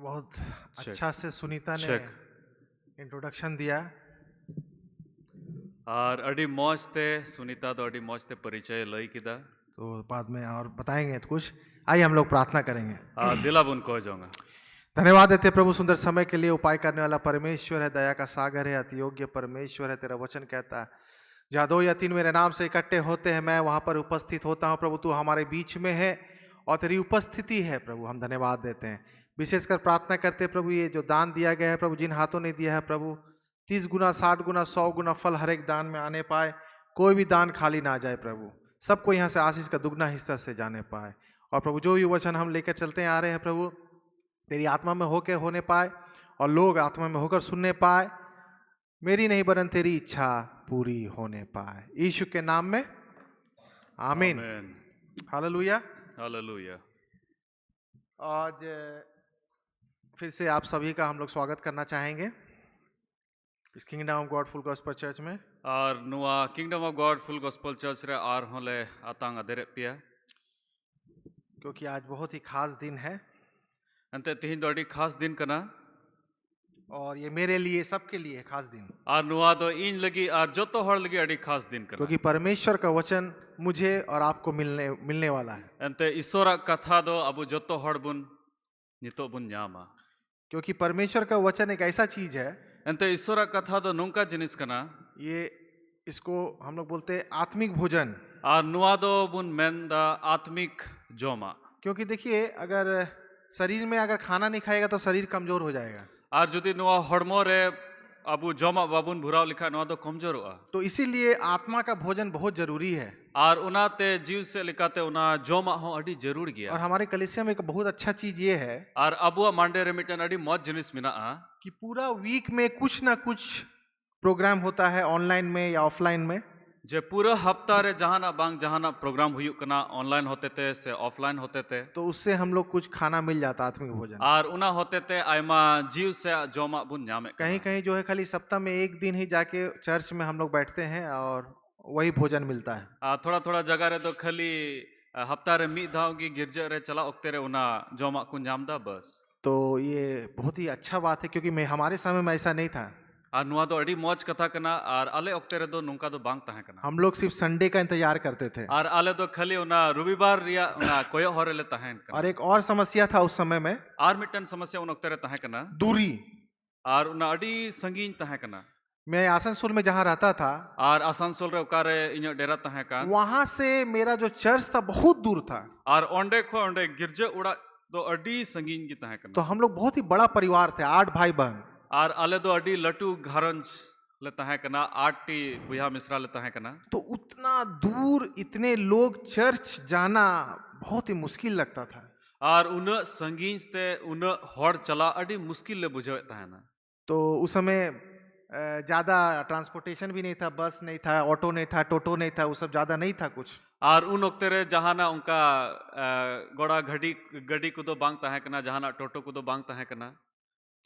बहुत चेक अच्छा से सुनीता ने चेक इंट्रोडक्शन दिया। और अड़ी मौज ते सुनीता दो अड़ी मौज ते परिचय लई किदा तो बाद में और बताएंगे तो कुछ। आइए हम लोग प्रार्थना करेंगे। दिला बुन को जाऊंगा। धन्यवाद देते हैं प्रभु सुंदर समय के लिए। उपाय करने वाला परमेश्वर है, दया का सागर है, अति योग्य परमेश्वर है। तेरा वचन कहता है जहाँ दो या तीन मेरे नाम से इकट्ठे होते हैं मैं वहां पर उपस्थित होता हूँ। प्रभु तू हमारे बीच में है और तेरी उपस्थिति है प्रभु, हम धन्यवाद देते हैं। विशेषकर प्रार्थना करते हैं प्रभु, ये जो दान दिया गया है प्रभु, जिन हाथों ने दिया है प्रभु, 30 गुना 60 गुना 100 गुना फल हर एक दान में आने पाए। कोई भी दान खाली ना जाए प्रभु, सबको यहाँ से आशीष का दुगना हिस्सा से जाने पाए। और प्रभु जो भी वचन हम लेकर चलते आ रहे हैं प्रभु, तेरी आत्मा में होकर होने पाए और लोग आत्मा में होकर सुनने पाए। मेरी नहीं वरन तेरी इच्छा पूरी होने पाए, यीशु के नाम में आमीन। आमीन हालेलुया। हालेलुया। आज फिर से आप सभी का हम लोग स्वागत करना चाहेंगे इस kingdom of God full gospel church में। और नुआ kingdom of God full gospel church रे आर होले आतांग अदेरे पिया क्योंकि आज बहुत ही खास दिन है अंते तिहिन दो अड़ी खास दिन कना और ये मेरे लिए सबके लिए खास दिन, और नुआ दो इन लगी और जोतो हर लगी अड़ी खास दिन कना क्योंकि परमेश्वर का वचन मुझे और आपको मिलने वाला है। अंते ईश्वरा कथा दो अबु जोतो हर बुन नितो बुन न्यामा क्योंकि परमेश्वर का वचन एक ऐसा चीज है, अंते ईश्वरा कथा दो नुंका जिनिस कना ये इसको हम लोग बोलते हैं आत्मिक भोजन। और नुआ दो बुन मेन दा आत्मिक जोमा। क्योंकि देखिए अगर शरीर में अगर खाना नहीं खाएगा तो शरीर कमजोर हो जाएगा, और जुदी नुआ हड़मो रे अबु जोमा बाबुन भुराव लिखा नुआ दो कमजोर हुआ। तो इसीलिए आत्मा का भोजन बहुत जरूरी है। और उनाते जीव से लिखाते उना जोमा हो अड़ी जरूर गया। और हमारे कलीसिया में एक बहुत अच्छा चीज ये है और अबुआ मांडे रे मिटन अड़ी मौज जिनिस मिना कि पूरा वीक में कुछ ना कुछ प्रोग्राम होता है, ऑनलाइन में या ऑफलाइन में। जे पूरा हफ्ता रे जहाना बांग जहाना प्रोग्राम हुई कना ऑनलाइन होते थे से ऑफलाइन होते थे, तो उससे हम लोग कुछ खाना मिल जाता, आत्मिक भोजन। और उना होते थे आयमा जीव से जोमा बुन न्यामे कहीं कहीं जो है खाली सप्ताह में एक दिन ही जाके चर्च में हम लोग बैठते हैं और वही भोजन मिलता है। थोड़ा थोड़ा जगह रे तो खाली हफ्ता रे मी धाव की गिरजा रे चला ओक्ते रे उना जोमा को न्यामदा बस। तो ये बहुत ही अच्छा बात है, क्योंकि मैं हमारे समय में ऐसा नहीं था। और नुआ दो अड़ी मौज कथा कना और आले ओक्ते रे दो नुंका दो बांग तहे कना। हम लोग सिर्फ संडे का इंतजार करते थे और आले दो खाली उना रविवार रिया उना कोयो होरेले तहेन कना। और एक और समस्या था उस समय में, और मिटन समस्या उन ओक्ते रे तहे कना दूरी। और उना अड़ी संगीन तहे कना। मैं आसनसोल में जहाँ रहता था और आसनसोल रे उकारे इन्यो डेरा तहे कान वहां से मेरा जो चर्च था बहुत दूर था। और ओंडे खो ओंडे गिरजे उड़ा दो अड़ी संगीन की तहे तो कना। हम लोग बहुत ही बड़ा परिवार थे, 8 भाई बहन। और आले दो अड़ी लटू घरंज ले तहे कना, 8 बुया मिश्रा ले तहे कना। तो उतना दूर इतने लोग चर्च जाना बहुत ही मुश्किल लगता था। और उन संगीन से उन हॉर चला अड़ी मुश्किल ले बुझे तहे ना। तो उस समय ज्यादा ट्रांसपोर्टेशन भी नहीं था, बस नहीं था, ऑटो नहीं था, टोटो नहीं था, वो सब ज्यादा नहीं था कुछ। और उन ओक्ते रे जहाना उनका गोड़ा घड़ी गड्डी को दो बांग तहे कना, जहाना टोटो को दो बांग तहे कना।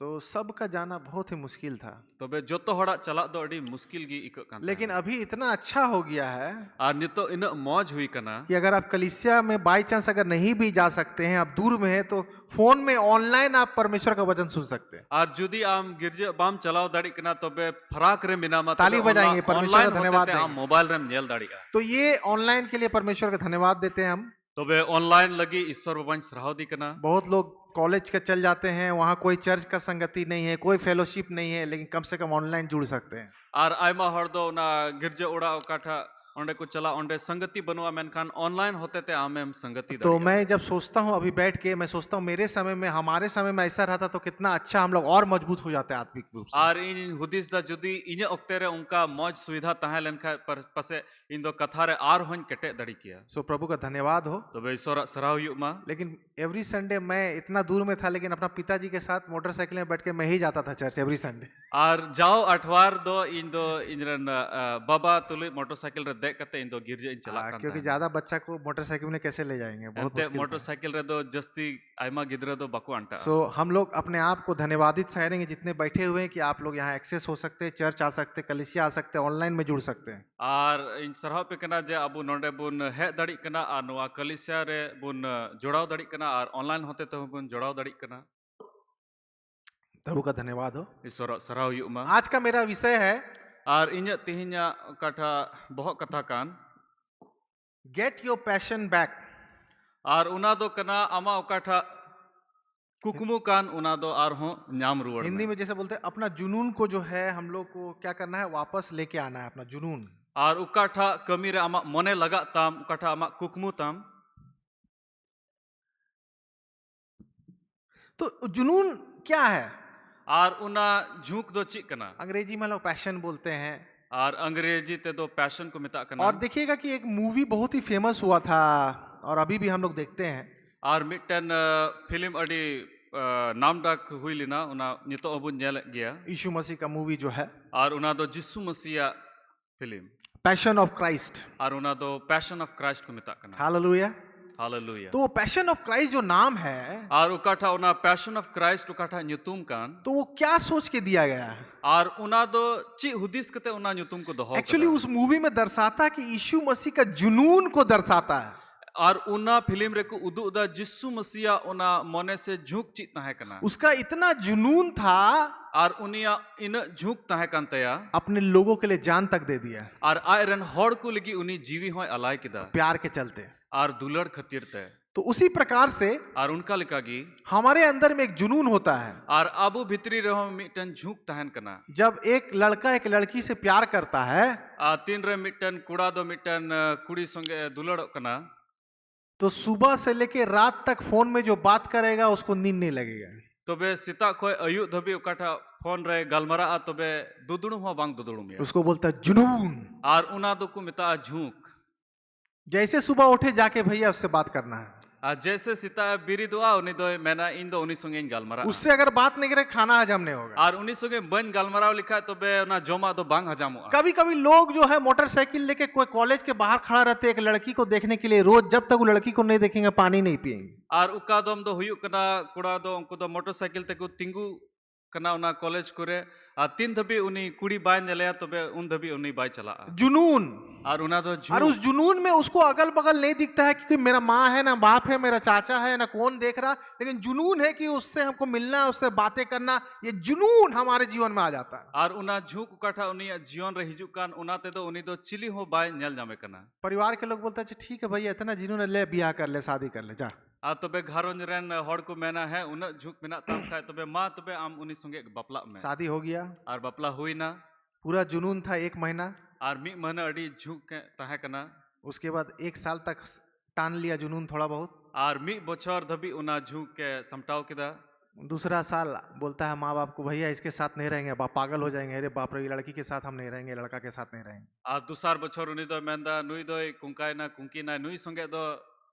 तो सबका जाना बहुत ही मुश्किल था। तो बे जो तो हड़ा चला दो अड़ी मुश्किल गी इक कान। लेकिन अभी इतना अच्छा हो गया है और नितो इन मौज हुई कना कि अगर आप कलीसिया में बाई चांस अगर नहीं भी जा सकते हैं, आप दूर में हैं, तो फोन में ऑनलाइन आप परमेश्वर का वचन सुन सकते हैं। और जुदी आम गिरजे बाम चलाओ दाड़ी कना तो बे फराक रे मिना मत ताली बजाएंगे, परमेश्वर का धन्यवाद आम देंगे। मोबाइल रे नेल दाड़ी का। तो ये ऑनलाइन के लिए परमेश्वर का धन्यवाद देते हैं हम। तो बे ऑनलाइन लगी ईश्वर बाबा सराह दी कना। बहुत लोग कॉलेज के चल जाते हैं, वहाँ कोई चर्च का संगति नहीं है, कोई फेलोशिप नहीं है, लेकिन कम से कम ऑनलाइन जुड़ सकते हैं। और आयमा हर दो ना गिरजे उड़ा काठा ओंडे को चला ओंडे संगति बनवा मेनखान ऑनलाइन होते थे आमे हम संगति तो मैं जब सोचता हूँ अभी बैठ के, मैं सोचता हूँ मेरे समय में, हमारे समय में ऐसा रहता तो कितना अच्छा हम लोग और मजबूत हो जाते हैं आत्मिक रूप से। और इन हुदिस दा जुदी इने ओक्ते रे उनका मौज सुविधा तहे लेनखा पर पसे इन दो कथा रे आर होन कटे दड़ी किया। सो प्रभु का धन्यवाद हो। तो बे ईश्वर सराह हुई मा। लेकिन एवरी संडे मैं इतना दूर में था, लेकिन अपना पिताजी के साथ मोटरसाइकिल में बैठ के मैं ही जाता था चर्च एवरी संडे। और जाओ अठवार दो इन दो इनरन बाबा तुली मोटरसाइकिल रे देख कते इन दो गिरजे इन चला कान। क्योंकि ज्यादा बच्चा को मोटरसाइकिल में कैसे ले जाएंगे, बहुत मुश्किल था। मोटरसाइकिल रे दो जस्ती आयमा गिदरे दो बको अंटा। सो हम लोग अपने आप को धन्यवादित ठहरेंगे जितने बैठे हुए हैं कि आप लोग यहाँ एक्सेस हो सकते हैं, चर्च आ सकते हैं, कलीसिया आ सकते हैं, ऑनलाइन में जुड़ सकते हैं। और इन सरह पे कना जे अबु नोडे बुन हे दड़ी कना और नोआ कलीसिया रे बुन जोड़ाव दड़ी कना और ऑनलाइन होते तो बुन जोड़ाव दड़ी कना। प्रभु का धन्यवाद हो। ईश्वर सराव हुयुग मा। आज का मेरा विषय है और इन्हें तिहिन्या काठा बहुत कथा कान गेट योर पैशन बैक। और उना दो कना अमा काठा कुकमु कान उना दो आर हो न्याम रुवड़ हिंदी में जैसे बोलते हैं अपना जुनून को जो है हम लोग को क्या करना है, वापस लेके आना है अपना जुनून। और उकाठा कमी रे अमा मने लगा ताम उकाठा अमा कुकमु ताम। तो जुनून क्या है? और उना झुक दो चिक कना। अंग्रेजी में लोग पैशन बोलते हैं। और अंग्रेजी ते दो पैशन को मिता कना। और देखिएगा कि एक मूवी बहुत ही फेमस हुआ था और अभी भी हम लोग देखते हैं। और मिटन फिल्म अडी नाम डाक हुई लिना उना नितो अबुन नेल गया। यीशु मसीह का मूवी जो है और उना दो जिसु मसीहा फिल्म पैशन ऑफ क्राइस्ट। और उना दो पैशन ऑफ क्राइस्ट को मिता कना। हालेलुया। हालेलुया। तो वो पैशन ऑफ क्राइस्ट जो नाम है और उकाठा उना पैशन ऑफ क्राइस्ट उकाठा न्युतुम कान। तो वो क्या सोच के दिया गया है? और उना दो ची हुदिस कते उना न्युतुम को दोहो। एक्चुअली उस मूवी में दर्शाता है कि यीशु मसीह का जुनून को दर्शाता है। और उना फिल्म रे को उदु दा जिसु मसीहा उना मने से झुक चित ताहे कना। उसका इतना जुनून था और उनिया इन झुक ताहे कान तया अपने लोगों के लिए जान तक दे दिया और आयरन हॉड को लगी उनी जीवी होय अलाय किदा प्यार के चलते। और दुलड़ खतिर ते। तो उसी प्रकार से और उनका लिकागी हमारे अंदर में एक जुनून होता है। और अबु भितरी रहो मिटन झुक ताहन कना। जब एक लड़का एक लड़की से प्यार करता है तीन रे मिटन कुड़ा दो मिटन कुड़ी संगे दुलड़ कना। तो सुबह से लेके रात तक फोन में जो बात करेगा उसको नींद नहीं लगेगा। तबे सीता खोय अयु धबी उकाठा फोन रे गलमरा तबे दुदुड़ु हो बांग दुदुड़ु में उसको बोलता है जुनून। और उना दो को मिता झुक। जैसे सुबह उठे जाके भैया उससे बात करना है। जैसे सीता बिरी दुआ उनी दो मैना इन दो उनी संगे गलमरा। उससे अगर बात नहीं करे खाना हजम नहीं होगा। और उनी संगे बन गलमराव लिखा तबे उना जोमा दो बांग हजामो। कभी कभी लोग जो है मोटरसाइकिल लेके कोई कॉलेज के बाहर खड़ा रहते एक लड़की को देखने के लिए, रोज जब तक वो लड़की को नहीं देखेंगे पानी नहीं पिएंगे। और उका दम दो हुयु कना कुड़ा दो उनको दो मोटरसाइकिल ते को तिंगु कना उना कॉलेज करे तीन धबी उनी कुड़ी बाय नेले तबे उन धबी उनी बाय चला। जुनून। और उना दो और उस जुनून में उसको अगल बगल नहीं दिखता है कि मेरा माँ है ना बाप है मेरा चाचा है ना कौन देख रहा, लेकिन जुनून है कि उससे हमको मिलना है, उससे बातें करना। ये जुनून हमारे जीवन में आ जाता है। और उना झुक उकाठा उनी जीवन रे हिजु कान उना ते दो उनी दो चिली हो बाय नेल जामे कना। परिवार के लोग बोलते हैं ठीक है भैया इतना जुनून है, ले ब्याह कर ले, शादी कर ले, जा। तबे घरों रेन हड़ को मेना है उन झुक मेना ताम खाए तबे माँ तबे आम उनी संगे बपला में शादी हो गया और बपला हुई ना। पूरा जुनून था 1 महीना। और मी महीना अड़ी झुक के ताहे कना। उसके बाद 1 साल तक टान लिया जुनून थोड़ा बहुत। और मी बछर धबी उना झुक के समटाव किदा। दूसरा साल बोलता है माँ बाप को भैया इसके साथ नहीं रहेंगे, बाप पागल हो जाएंगे, अरे बाप रे ये लड़की के साथ हम नहीं रहेंगे, लड़का के साथ नहीं रहेंगे। और दूसर बछर उनी दो मेंदा नुई दो कुंकाय ना कुंकी ना नुई संगे दो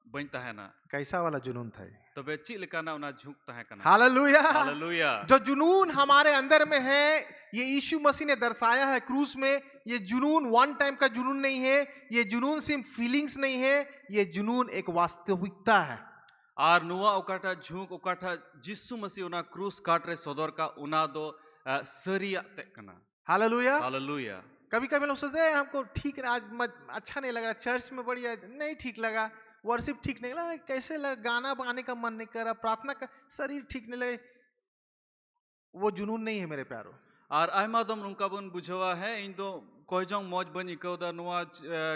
बन ताहे ना। कैसा वाला जुनून था ये? तबे ची लिका ना उना झुक ताहे कना। हालेलुया। हालेलुया। जो जुनून हमारे अंदर में है ये यीशु मसीह ने दर्शाया है क्रूस में। ये जुनून वन टाइम का जुनून नहीं है, ये जुनून सिर्फ फीलिंग्स नहीं है, ये जुनून एक वास्तविकता है। और नुआ उकाठा झुक उकाठा जिसु मसीह उना क्रूस काट रे सदर का उना दो सरिया ते कना। हालेलुया। हालेलुया। कभी कभी लोग सोचते हैं हमको ठीक आज अच्छा नहीं लग रहा, चर्च में बढ़िया नहीं ठीक लगा, वर्शिप ठीक नहीं लगा, कैसे लगा, गाना गाने का मन नहीं कर रहा, प्रार्थना का शरीर ठीक नहीं लगे। वो जुनून नहीं है मेरे प्यारो। और आयमा दम उनका बन बुझवा है इन दो कोयजोंग मौज बन इकौदा नुआ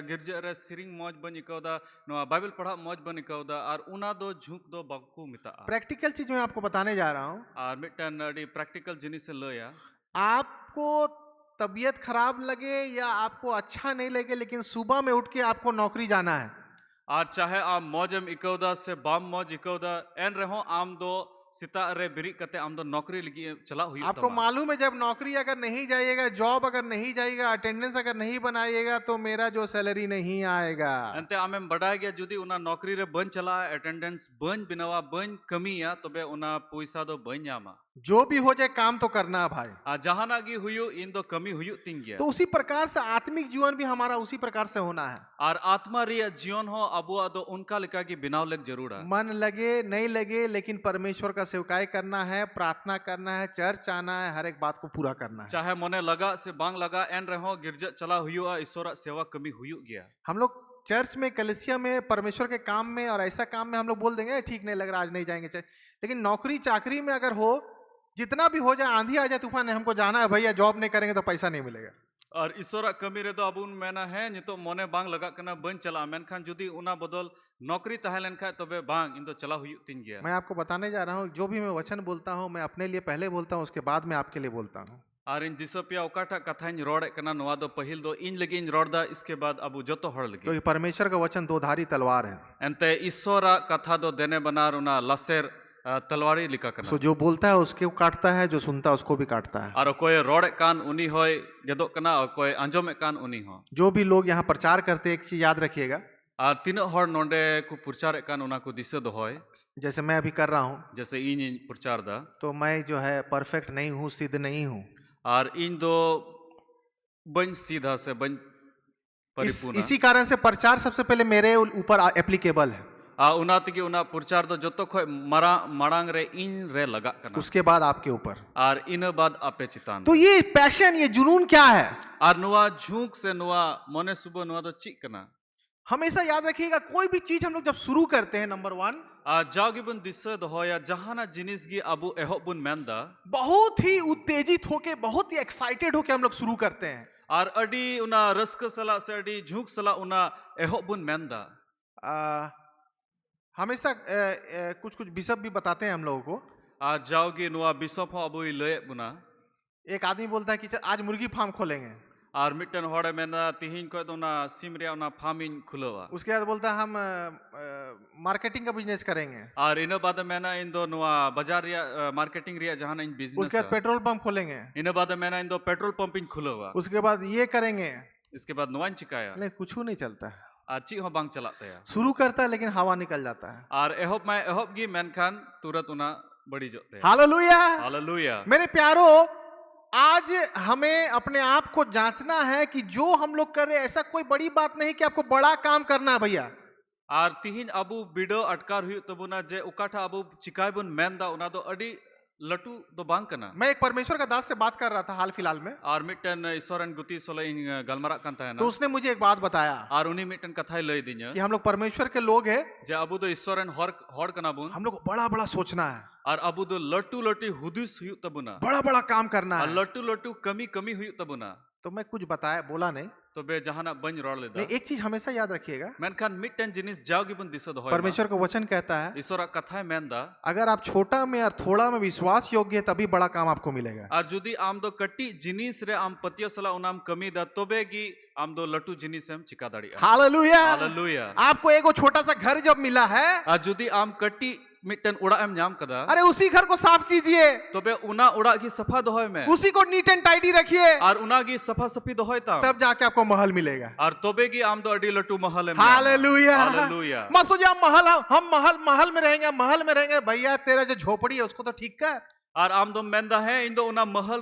गिरजा रे सिरिंग मौज बन इकौदा नुआ बाइबल पढ़ा मौज बन इकौदा और उना दो झुक दो बक्कू मिता। प्रैक्टिकल चीज मैं आपको बताने जा रहा हूँ। और मिटन अड़ी प्रैक्टिकल जिनिस से लया। आपको तबीयत खराब लगे या आपको अच्छा नहीं लगे, लेकिन सुबह में उठ के आपको नौकरी जाना है। और चाहे आम मौजम इकौदा से बाम मौज इकौदा एन रहो आम दो सीता रे बिरी कते आम दो नौकरी लगी चला हुई। आपको मालूम है जब नौकरी अगर नहीं जाइएगा, जॉब अगर नहीं जाएगा, अटेंडेंस अगर नहीं बनाइएगा तो मेरा जो सैलरी नहीं आएगा। अंते आमें बढ़ाया गया जुदी उना नौकरी रे बन चला अटेंडेंस बन बिनवा बन कमी या तबे उना पैसा दो बन यामा। जो भी हो जाए काम तो करना है भाई। जहाना की हुयु इन दो कमी हुयु तिंग गया। तो उसी प्रकार से आत्मिक जीवन भी हमारा उसी प्रकार से होना है। और आत्मा रिया जीवन हो अबुआ दो उनका लिखा की बिनाव लग जरूर है। मन लगे नहीं लगे लेकिन परमेश्वर का सेवकाई करना है, प्रार्थना करना है, चर्च आना है, हर एक बात को पूरा करना है। चाहे मोने लगा से बांग लगा एन रहो गिरजा चला हुयु ईश्वर सेवा कमी हुयु गया। हम लोग चर्च में कलीसिया में परमेश्वर के काम में और ऐसा काम में हम लोग बोल देंगे ठीक नहीं लग रहा आज नहीं जाएंगे, लेकिन नौकरी चाकरी में अगर हो जितना भी हो जाए, आंधी आ जाए, तूफान, हमको जाना है भैया, जॉब नहीं करेंगे तो पैसा नहीं मिलेगा। और ईश्वर कमी रे तो अब मेना है नितो मने बांग लगा कना बन चला मेनखान जुदी उना बदल नौकरी तहे लेनखा तबे बांग इन तो चला हुई तीन गया। मैं आपको बताने जा रहा हूँ, जो भी मैं वचन बोलता हूँ, मैं अपने लिए पहले बोलता हूँ, उसके बाद मैं आपके लिए बोलता हूँ। और इन दिसपिया ओकाटा कथाइन रोड कना नोआ दो पहिल दो इन लगी इन रोड दा, इसके बाद अब जतो हड़ लगी क्योंकि परमेश्वर का वचन दो धारी तलवार है। एंते ईश्वर कथा दो देने बनार उना लसेर तलवारी लिखा कना। सो जो बोलता है उसके काटता है, जो सुनता है उसको भी काटता है। और कोई रोड कान उनी होय गेदो कना और कोई अंजोम कान उनी हो। जो भी लोग यहाँ प्रचार करते हैं, एक चीज याद रखिएगा, और तीन हड़ नोंडे को प्रचार कान उना को दिसे दो होय, जैसे मैं अभी कर रहा हूँ, जैसे इन प्रचार दा, तो मैं जो है परफेक्ट नहीं हूँ, सिद्ध नहीं हूँ। और इन दो बन सीधा से बन परिपूर्ण इसी कारण से प्रचार सबसे पहले मेरे ऊपर एप्लीकेबल है, उना तकी उना प्रचार दो जतो खो मरा मांग रे इन रे लगा कना उसके बाद आपके ऊपर, और इन बाद आपे चितान। तो ये पैशन, ये जुनून क्या है? और नुआ झूक से नुआ मने सुबह नुआ तो चिक कना। हमेशा याद रखिएगा, कोई भी चीज हम लोग जब शुरू करते हैं, नंबर 1, जागी बन दिसे दो या जहाना जिनिस गी अबु एहो बुन मेंदा, बहुत ही उत्तेजित होके, बहुत ही एक्साइटेड होके हम लोग शुरू करते हैं। और अडी उना रस्क सला से अडी झूक सला उना एहो बुन मेंदा। हमेशा कुछ कुछ बिशप भी बताते हैं हम लोगों को। और जाओगी नुआ बिशप हो अबु लय बुना। एक आदमी बोलता है कि चल आज मुर्गी फार्म खोलेंगे, और मिटन होड़े मेना तिहिन को तो ना सिम रे उना फार्मिंग खुलवा। उसके बाद बोलता है हम मार्केटिंग का बिजनेस करेंगे, और इन बाद मैंने इन दो नुआ बाजार रिया मार्केटिंग रिया जहां इन बिजनेस। उसके बाद पेट्रोल पंप खोलेंगे, इन बाद मैंने इन दो पेट्रोल पंपिंग खुलवा। उसके बाद ये करेंगे, इसके बाद नुआन चिकाया, नहीं कुछ नहीं चलता है। और ची हो बांग चलाते हैं, शुरू करता है लेकिन हवा निकल जाता है। और एहोप मैं एहोप गी मेनखान तुरंत उना बड़ी जोते हैं। Hallelujah, hallelujah. मेरे प्यारो, आज हमें अपने आप को जांचना है कि जो हम लोग कर रहे हैं, ऐसा कोई बड़ी बात नहीं कि आपको बड़ा काम करना है भैया। और तिहिन अबु बिडो अटकार हुई तबुना जे उकाठा अबु चिकाय बुन मेंदा उना दो अडी लटू दो बांग कना। मैं एक परमेश्वर का दास से बात कर रहा था हाल फिलहाल में, और मिटन ईश्वरन गुती सोले इन गलमरा कांता है ना। तो उसने मुझे एक बात बताया और उन्हीं मिटन कथाई लय दिन्या कि हम लोग परमेश्वर के लोग हैं, जे अबु दो ईश्वरन हॉड कना बुन, हम लोग को बड़ा बड़ा सोचना है, और अबु दो लट्टू लट्टी हुदिस हुई तबुना, बड़ा बड़ा काम करना और है। लट्टू लट्टू कमी कमी हुई तबुना। तो मैं कुछ बताया, बोला नहीं। तो बे जहाना बन रोड लेदा। नहीं, एक चीज हमेशा याद रखिएगा, मेनखान मिटन जिनिस जाओगी बुन दिसो दो परमेश्वर का वचन कहता है, ईश्वर कथा मेंदा, अगर आप छोटा में और थोड़ा में विश्वास योग्य है, तभी बड़ा काम आपको मिलेगा। और जुदी आम दो कट्टी जिनिस रे आम पतियो सला उनाम कमी दा तोबेगी आम दो लट्टू जिनिस हम चिका दाड़ी। Hallelujah, hallelujah. आपको एगो छोटा सा घर जब मिला है, और जुदी आम कट्टी मिटन उड़ा एम न्याम कदा, अरे उसी घर को साफ कीजिए, तो बे उना उड़ा की सफा दोहोय में, उसी को नीट एंड टाइडी रखिए, और उना की सफा सफी दोहोय ता, तब जाके आपको महल मिलेगा। और तोबेगी आम दो अडी लट्टू महल में। Hallelujah, hallelujah. मत सोचिए हम महल में रहेंगे, महल में रहेंगे। भैया तेरा जो झोपड़ी है उसको तो ठीक कर। और आम दो मेंदा है इन दो उना महल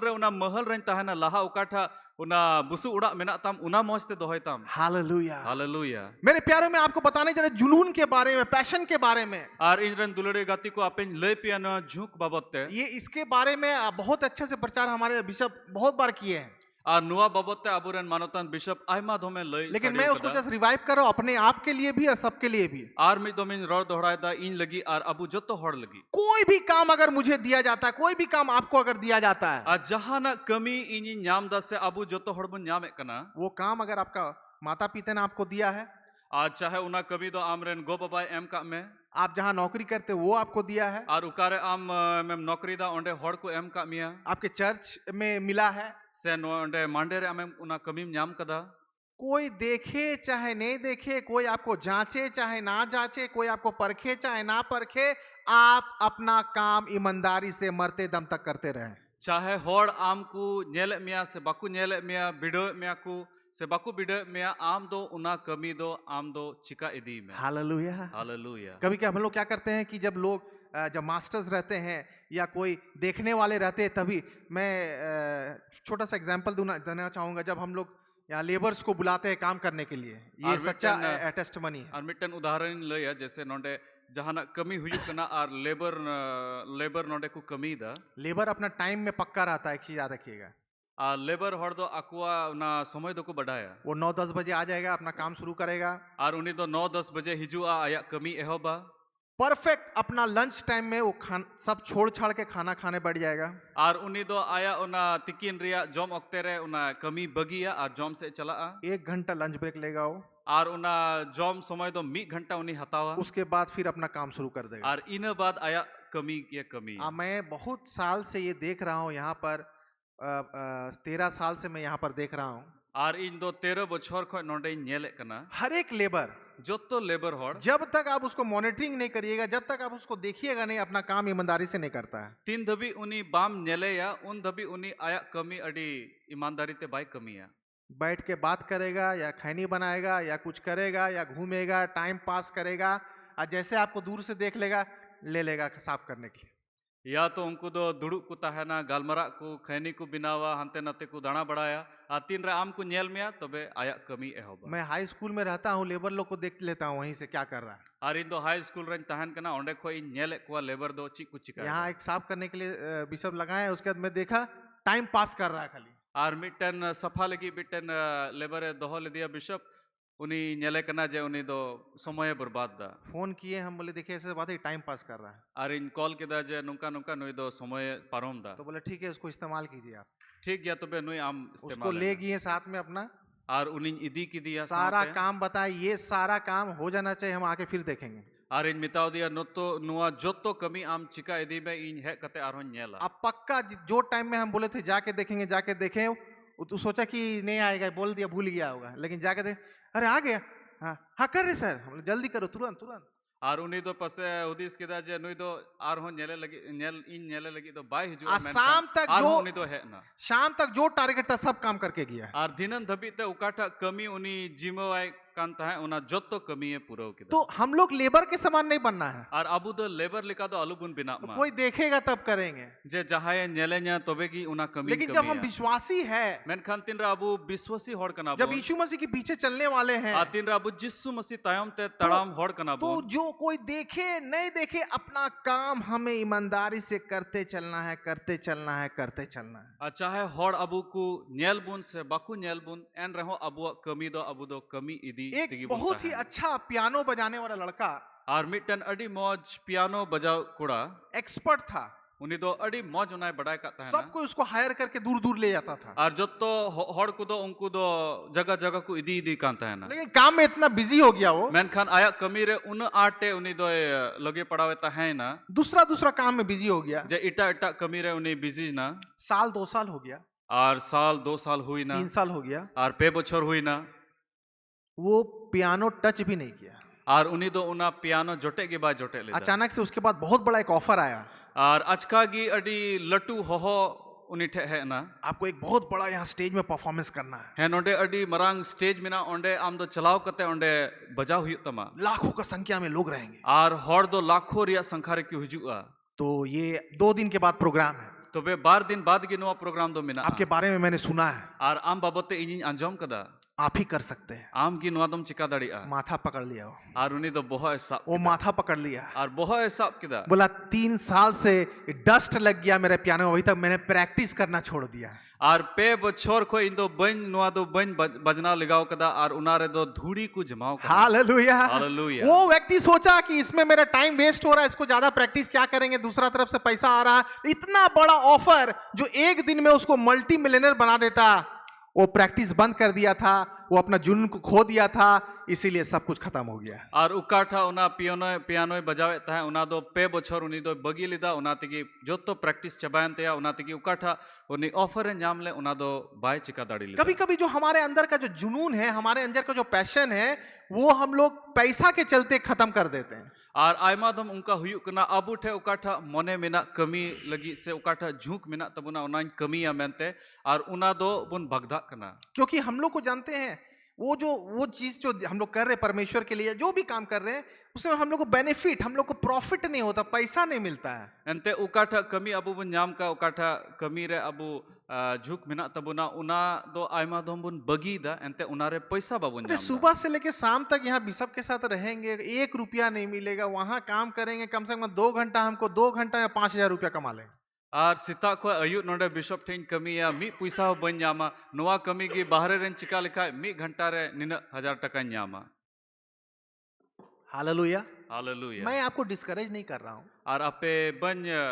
रे ताहना लाहा उकाठा उना बुसु उड़ा मेना ताम उना मौजते दोहोय ताम। Hallelujah, hallelujah. मेरे प्यारे, में आपको बताने जा रहे जुनून के बारे में, पैशन के बारे में। और इनरन दुलड़े गाती को आपन लय पियाना झुक बाबते, ये इसके बारे में बहुत अच्छे से प्रचार हमारे बिशप बहुत बार किए हैं, और नुआ बाबते अबुरन मानोतन बिशप आयमा धोमे लय, लेकिन मैं उसको जस्ट रिवाइव कर रहा हूं, अपने आप के लिए भी और सबके लिए भी। और मी दोमिन रोड दोहराय दा इन लगी और अबु जतो हड़ लगी। कोई भी काम अगर मुझे दिया जाता है, कोई भी काम आपको अगर दिया जाता है, आ जहाना कमी इनी न्याम दा से अबु जतो हड़ बुन न्याम कना, वो काम अगर आपका माता पिता ने आपको दिया है, आज चाहे उना कमी दो आमरेन गो बाबा एम का में, आप जहां नौकरी करते वो आपको दिया है, और उकारे आम में नौकरी दा ओंडे हड़ को एम का मिया, आपके चर्च में मिला है, से ओंडे मांडे रे आमे उना कमी न्याम कदा। कोई देखे चाहे नहीं देखे, कोई आपको जांचे चाहे ना जांचे, कोई आपको परखे चाहे ना परखे, आप अपना काम ईमानदारी से मरते दम तक करते रहे। चाहे हड़ आम को नेले मिया से बाकू नेले मिया, बिडो मिया को से बाकू बिडो मिया, आम दो उना कमी दो आम दो चिका इदी में। Hallelujah, hallelujah. कभी क्या हम लोग क्या करते हैं कि जब लोग जब मास्टर्स रहते हैं या कोई देखने वाले रहते हैं, तभी मैं छोटा सा एग्जांपल देना चाहूंगा। जब हम लोग यहाँ लेबर्स को बुलाते हैं काम करने के लिए, ये सच्चा टेस्टमनी है। और मिटन उदाहरण लय जैसे नोंडे जहाना कमी हुई कना और लेबर नोंडे को कमी दा, लेबर अपना टाइम में पक्का रहता है, एक चीज याद रखिएगा। आ लेबर हड़ दो अकुआ ना समय दो को बढ़ाया, वो 9-10 बजे आ जाएगा, अपना काम शुरू करेगा, और उन्हीं दो 9-10 बजे हिजुआ आया कमी एहोबा, परफेक्ट अपना लंच टाइम में वो सब छोड़ छाड़ के खाना खाने बैठ जाएगा। आर उनी दो आया उना तिकिन रिया जॉम ऑक्टे रे उना कमी बगिया आर जॉम से चला 1 घंटा लंच ब्रेक लेगा वो, आर उना जॉम समय दो 1 घंटा उनी हतावा उसके बाद फिर अपना काम शुरू कर देगा। आर इन बाद आया कमी के कमी मैं बहुत साल से ये देख रहा हूँ यहाँ पर, 13 साल से मैं यहाँ पर देख रहा हूँ। आर इन दो 13 बछर खो नोडे नेले कना हर एक लेबर, जोतो लेबर होड़ जब तक आप उसको मॉनिटरिंग नहीं करिएगा, जब तक आप उसको देखिएगा नहीं, अपना काम ईमानदारी से नहीं करता है। तीन धबी उनी बाम नेले या उन धबी उनी आया कमी अडी ईमानदारी ते बाय कमी या बैठ के बात करेगा या खैनी बनाएगा या कुछ करेगा या घूमेगा, टाइम पास करेगा, और जैसे आपको दूर से देख लेगा ले लेगा साफ करने के लिए। या तो उनको दो दुड़ुब को ताहेना गालमरा को खैनी को बिनावा हंते नते को दाना बढ़ाया आ तीन रे आम को नेल में तबे आया कमी एहोबा। मैं हाई स्कूल में रहता हूँ, लेबर लोग को देख लेता हूँ वहीं से क्या कर रहा है। आर इन दो हाई स्कूल रन तहन कना ओंडे खो इन नेल को लेबर दो ची कुछ चिका यहाँ एक साफ करने के लिए बिशप लगाए, उसके बाद मैं देखा टाइम पास कर रहा है खाली। आर मिटन सफा लगी मिटन लेबर दोहो ले दिया बिशप उनी नेले कना जे उनी दो समय बर्बाद दा। फोन किए हम, बोले देखिए ऐसे बात है, टाइम पास कर रहा है। आर इन कॉल के दा जे नुका नुका नुई दो समय पारोम दा तो बोले ठीक है, उसको इस्तेमाल कीजिए आप। ठीक गया तबे नुई आम उसको इस्तेमाल ले गए साथ में अपना, आर उनी इदी की दिया सारा काम बताए, ये सारा काम हो जाना चाहिए, हम आके फिर देखेंगे। आर इन मिताव दिया नोतो नुआ जोतो कमी आम चिका इदी में इन है कते आर हों नेला। अब पक्का जो टाइम में हम बोले थे जाके देखेंगे, जाके देखें, वो तो सोचा कि नहीं आएगा, बोल दिया भूल गया होगा, लेकिन जाके देख, अरे आ गया, हाँ हाँ कर रहे सर, हम बोले, जल्दी करो तुरंत तुरंत। आर उनी दो पसे उदिस के दा जे नुई दो आर हों नेले लगी नेल इन नेले लगी तो बाय हिजु आज शाम तक आर जो उनी दो है ना शाम तक जो टारगेट था सब काम करके गया। आर दिनन धबी ते उकाटा कमी उनी जिमो आय कांता है उना जोतो कमी है पूरा के तो हम लोग लेबर के समान नहीं बनना है। आर अबु दो लेबर लिखा दो अलुबुन बिना मा कोई देखेगा तब करेंगे, जे जहाए नेले न्या तबे की उना कमी लेकिन जब हम विश्वासी है, मेन खान तीन रा अबु विश्वासी होड़ कना जब यीशु मसीह के पीछे चलने वाले हैं, आ तीन रा अबु जिस्सु मसीह तायम ते तड़ाम होड़ कना तो जो कोई देखे नहीं देखे, अपना काम हमें ईमानदारी से करते चलना है, करते चलना है, करते चलना है। चाहे होड़ अबु को नेल बुन से बाकू नेल बुन एन रहो अबु कमी दो अबु दो कमी इदी एक बहुत ही अच्छा पियानो बजाने वाला लड़का, आर मिटन अडी मौज पियानो बजाव कुड़ा एक्सपर्ट था, उनी दो अडी मौज उनाय बड़ाय काता है सब कोई उसको हायर करके दूर दूर ले जाता था, और जो तो होड़ को दो उनको दो जगह जगह को इदी इदी कांता है ना। लेकिन काम में इतना बिजी हो गया वो, मैन खान आया कमी रे उन आटे उनी दो लगे पड़ावे ता है ना, दूसरा काम में बिजी हो गया। जे इटा इटा कमी रे उनी बिजी ना, साल 2 साल हो गया, और साल 2 साल हुई ना, 3 साल हो गया, और पे बछर हुई ना, वो पियानो टच भी नहीं किया। और उन्हीं दो उना पियानो जोटे के बाद जोटे ले अचानक से उसके बाद बहुत बड़ा एक ऑफर आया, और अचका की अडी लटू हो उन्हीं ठे है ना, आपको एक बहुत बड़ा यहाँ स्टेज में परफॉर्मेंस करना है नोडे अडी मरांग स्टेज में ना ओंडे आम दो चलाव कते ओंडे बजाव हुई तमा, लाखों का संख्या में लोग रहेंगे, और होड़ दो लाखों रिया संख्या रे क्यों हिजुआ। तो ये 2 दिन के बाद प्रोग्राम है, तो बे 12 दिन बाद की नुआ प्रोग्राम दो मिना आपके बारे में मैंने सुना है, और आम बाबते इनिन अंजम कदा आप ही कर सकते हैं। आम की नुआ तुम चिका दड़ी माथा पकड़ लिया वो, और उन्हीं दो बहुत ऐसा वो माथा पकड़ लिया और बहुत ऐसा किदा बोला 3 साल से डस्ट लग गया मेरे पियानो में, अभी तक मैंने प्रैक्टिस करना छोड़ दिया। और पे बछोर को इन दो बन नुआ दो बन बजना लगाओ कदा और उनारे दो धूड़ी को जमाओ कदा। Hallelujah, hallelujah. वो व्यक्ति सोचा कि इसमें मेरा टाइम वेस्ट हो रहा है, इसको ज्यादा प्रैक्टिस क्या करेंगे, दूसरा तरफ से पैसा आ रहा है, इतना बड़ा ऑफर जो एक दिन में उसको मल्टी मिलियनर बना देता, वो प्रैक्टिस बंद कर दिया था, वो अपना जुनून को खो दिया था, इसीलिए सब कुछ खत्म हो गया। और उकाठा उना पियानो पियानो बजावे ता है उना दो पे बछोर उनी दो बगी लिदा उना तिगी जो तो प्रैक्टिस चबायन तया उना तिगी उकाठा उनी ऑफर नाम ले उना दो बाय चिका दाड़ी लिदा। कभी कभी जो हमारे अंदर का जो जुनून है, हमारे अंदर का जो पैशन है, वो हम लोग पैसा के चलते खत्म कर देते हैं। और आयमा दम उनका हुई कना अबू ठे उकाठा मने मेना कमी लगी से उकाठा झुक मेना तबुना उना कमी या मेनते और उना दो बुन भगदा कना, क्योंकि हम लोग को जानते हैं वो चीज जो हम लोग कर रहे हैं परमेश्वर के लिए, जो भी काम कर रहे हैं उसमें हम लोग को बेनिफिट, हम लोग को प्रॉफिट नहीं होता, पैसा नहीं मिलता है। एंते उकाठा कमी अबू बुन नाम का उकाठा कमी रे अबू झुक मेना तबुना उना दो आयमा दम बुन बगी दा एंते उनारे पैसा बाबुन नाम। सुबह से लेके शाम तक यहाँ बिशप के साथ रहेंगे, 1 रुपया नहीं मिलेगा, वहां काम करेंगे कम से कम 2 घंटा, हमको 2 घंटा या 5,000 रुपया कमा लेंगे। और सीता को अयु नोडे बिशप ठेन कमी या मी पैसा बन जामा नुआ कमी की बाहरे रेन चिका लिखा 1 घंटा रे 9,000 टका न्यामा। हालेलुया। Hallelujah. मैं आपको डिस्करेज नहीं कर रहा हूँ। Ar ape banya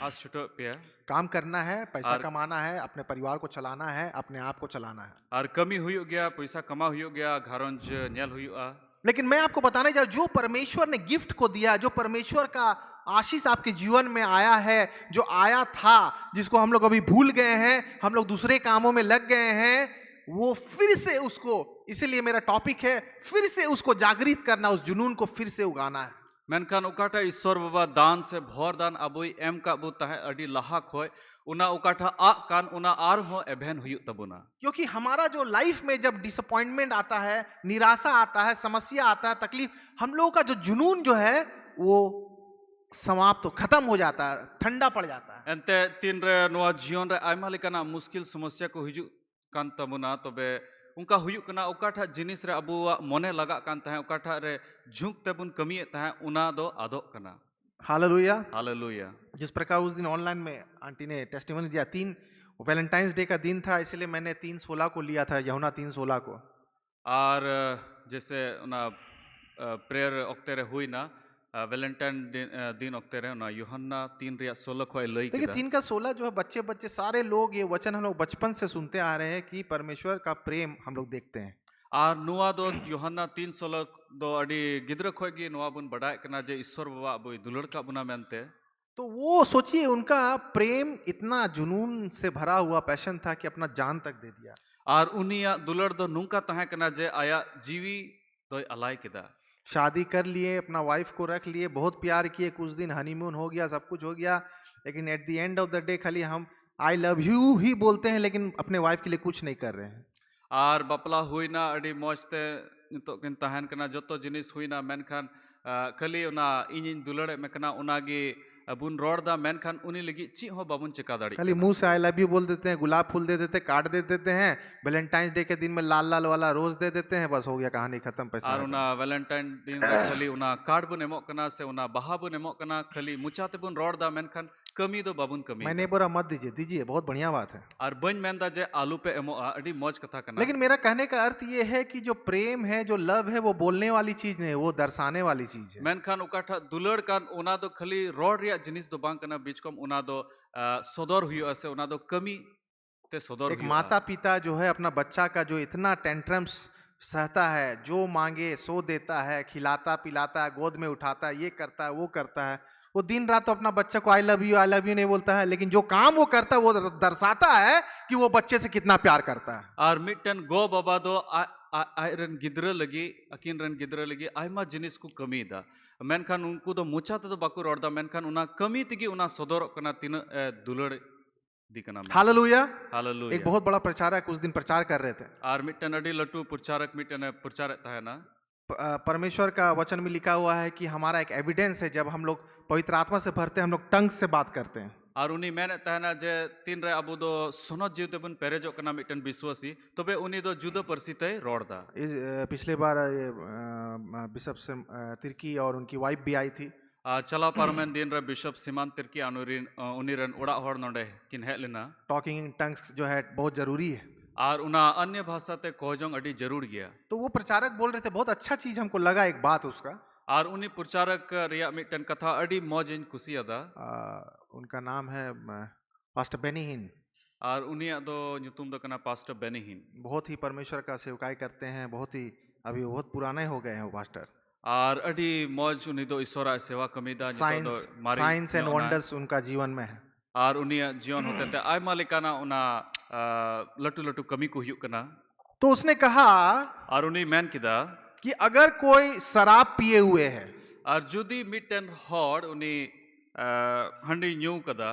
as chuto pia. काम करना है, पैसा और- कमाना है, अपने परिवार को चलाना है, अपने आप को चलाना है। Ar kami huyuk gaya, paisa kama huyuk gaya, gharonj nyel huyuk a. लेकिन मैं आपको बताने जा रहा हूं, जो परमेश्वर ने गिफ्ट को दिया, जो परमेश्वर का आशीष आपके जीवन में आया है, जो आया था, जिसको हम लोग अभी भूल गए हैं, हम लोग दूसरे कामों में लग गए हैं, वो फिर से उसको, इसीलिए मेरा टॉपिक है, फिर से उसको जागृत करना, उस जुनून को फिर से उगाना है। Menkan ukata ईश्वर बाबा दान से भोर दान अबुई एम का बु ताहे अडी लाहा खोय उना उकाठा आ कान उना आर हो एभेन हुयुक तबुना। क्योंकि हमारा जो लाइफ में जब डिसअपॉइंटमेंट आता है, निराशा आता है, समस्या आता है, तकलीफ, हम लोगों का जो जुनून जो है वो समाप्त, खत्म हो जाता है, ठंडा पड़ जाता है। एंते तीन रे नोआ जीवन रे आयमा लेकाना मुश्किल समस्या को हिजुक कान तबुना तबे उनका हुयुक कना उकाठा जिनिस रे अबुआ मने लगा कान ताहे उकाठा रे झुक तेबुन कमिए ताहे उना दो आदोक कना। हालेलुया। हालेलुया। जिस प्रकार उस दिन ऑनलाइन में आंटी ने टेस्टिमनी दिया, 3 वैलेंटाइंस डे का दिन था, इसलिए मैंने 3:16 को लिया था, यूहन्ना 3:16 को। और जैसे उना प्रेयर ओक्ते रे हुई ना वैलेंटाइन दिन ओक्ते रे उना यूहन्ना 3:16 को लई देखिए किदा। 3 का 16 जो है, बच्चे बच्चे सारे लोग ये वचन हम लोग बचपन से सुनते आ रहे हैं कि परमेश्वर का प्रेम हम लोग देखते हैं। और नुआ दो यूहन्ना 3:16 दो अडी गिद्र खोय गी नुआ बुन बडाय कना जे ईश्वर बाबा बुई दुलड़ का बुना मेनते। तो वो सोचिए, उनका प्रेम इतना जुनून से भरा हुआ पैशन था कि अपना जान तक दे दिया। और उनिया दुलड़ दो नुंका ताहे कना जे आया जीवी तो अलाय किदा। शादी कर लिए, अपना वाइफ को रख लिए, बहुत प्यार किए, कुछ दिन हनीमून हो गया, सब कुछ हो गया, लेकिन at the end of the day खाली हम आई लव यू ही बोलते हैं, लेकिन अपने वाइफ के लिए कुछ नहीं कर रहे हैं। और बपला हुई ना अडी मौजते नितो किन ताहन कना जतो जिनिस हुई ना मेनखान खाली उना इनिन दुलड़े में कना उनागी बुन रोड दा मेनखान उनी लगी ची हो बाबुन चिका दाड़ी खाली मुंह से आई लव यू बोल देते हैं, गुलाब फूल दे देते हैं, कार्ड दे देते हैं, वैलेंटाइंस डे के दिन में लाल लाल वाला रोज दे देते हैं, बस हो गया, कहानी खत्म, पैसा। और उना वैलेंटाइन दिन रे खाली उना कार्ड बुन एमो कना से उना बहा बुन एमो कना खाली मुचाते बुन रोड दा मेनखान कमी दो बाबुन कमी। मैंने बोला मत दीजिए, दीजिए, बहुत बढ़िया बात है। और बन मेंदा जे आलू पे एमो अडी मौज कथा कना। लेकिन मेरा कहने का अर्थ ये है कि जो प्रेम है, जो लव है, वो बोलने वाली चीज नहीं, वो दर्शाने वाली चीज है। मेनखान उकाठा दुलड़ कान उना दो खाली रोड रिया जिनिस दो बांग कना बीच कम उना दो सदर हुई असे उना दो कमी ते सदर एक हुई। माता पिता जो है अपना बच्चा का जो इतना टेंट्रम्स सहता है, जो मांगे सो देता है, खिलाता पिलाता है, गोद में उठाता है, ये करता है, वो करता है, वो दिन रात तो अपना बच्चा को आई लव यू नहीं बोलता है, लेकिन जो काम वो करता है वो दर्शाता है कि वो बच्चे से कितना प्यार करता है। और मिटन गो बाबा दो आयरन गिद्र लगी अकिन रन गिद्र लगी आयमा जिनिस को कमी दा मेनखान उनको दो मुचा तो बाको रोड दा मेनखान उना कमी तिगी उना सदर कना तीन दुलड़ दिकना। हालेलुया। हालेलुया। एक बहुत बड़ा प्रचारक उस दिन प्रचार कर रहे थे, और मिटन अडी लटू प्रचारक मिटन प्रचारक था ना। परमेश्वर का वचन में लिखा हुआ है कि हमारा एक एविडेंस है, जब हम लोग पवित्र आत्मा से भरते हैं, हम लोग टंग से बात करते हैं। और उनी मैंने तहना जे तीन रे अबु दो सोनत जीव तेबन पेरेजो कना मिटन विश्वासी तबे उनी दो जुदो परसिते रोड दा। इस पिछले बार ये बिशप से तिर्की और उनकी वाइफ भी आई थी। चला पारमेन दिन रे बिशप सीमान तिर्की अनुरिन उनीरन उड़ा होड़ नोडे किन हेज लेना। टॉकिंग इन टंग्स जो है बहुत जरूरी है, और उना अन्य भाषा ते कोजोंग अडी जरूर गया। तो वो प्रचारक बोल रहे थे, बहुत अच्छा चीज हमको लगा एक बात उसका। और उन्हीं प्रचारक रिया मिटन कथा अडी मौजिन खुशी अदा। उनका नाम है पास्टर बेनीहिन। और उन्हीं दो न्यूतुम दो कना पास्टर बेनीहिन। बहुत ही परमेश्वर का सेवकाई करते हैं, बहुत ही अभी बहुत पुराने हो गए हैं वो पास्टर। और अडी मौज उन्हीं दो ईश्वरा सेवा कमीदा साइंस एंड वंडर्स उनका जीवन में है। और उन्हीं जीवन होते थे आय मालिकाना उना लटू लटू कमी को हुयुक कना। तो उसने कहा, और उन्हीं मैन किदा कि अगर कोई शराब पिए हुए है, और जुदी मिटन हॉड उन्हीं हंडी न्यू कदा।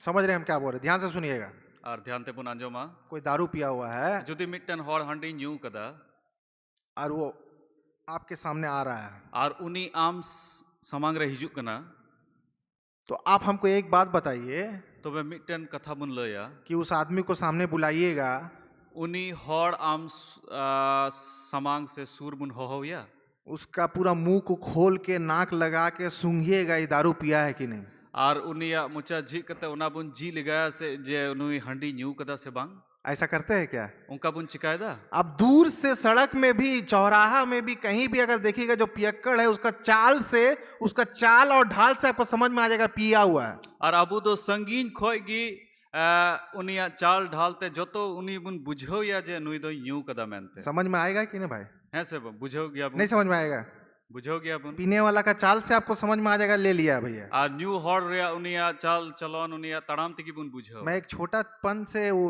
समझ रहे हैं हम क्या बोल रहे, ध्यान से सुनिएगा। और ध्यान ते पुन अंजोमा कोई दारू पिया हुआ है, जुदी मिटन हॉड हंडी न्यू कदा, और वो आपके सामने आ रहा है, और उन्हीं आम समांग रे हिजुक कना। तो आप हमको एक बात बताइए तो वे मिटन कथा बुन लया कि उस आदमी को सामने बुलाइएगा, उन्हीं हॉड आम समांग से सूर बुन होया, उसका पूरा मुंह को खोल के नाक लगा के सूंघिएगा ये दारू पिया है कि नहीं। और उन्हीं मुचा झी कते उना बुन जी लगाया से जे उन्हीं हंडी न्यू कदा से बांग। ऐसा करते हैं क्या? उनका बुन चिकायदा अब दूर से सड़क में भी, चौराहा में भी, कहीं भी अगर देखिएगा जो पियक्कड़ है उसका चाल और ढाल से आपको समझ में आ जाएगा पिया हुआ है। और अबू दो संगीन खोय गी उनिया चाल ढालते जो तो उनी बुन बुझो या जे नुई दो यूं कदा मेनते समझ में आएगा कि नहीं भाई? हैं से बुझो गया बुन नहीं समझ में आएगा? बुझो गया बुन पीने वाला का चाल से आपको समझ में आ जाएगा, ले लिया भैया। और न्यू हॉर रे उनिया चाल चलोन उनिया तड़ाम तिकी बुन बुझो मैं एक छोटापन से वो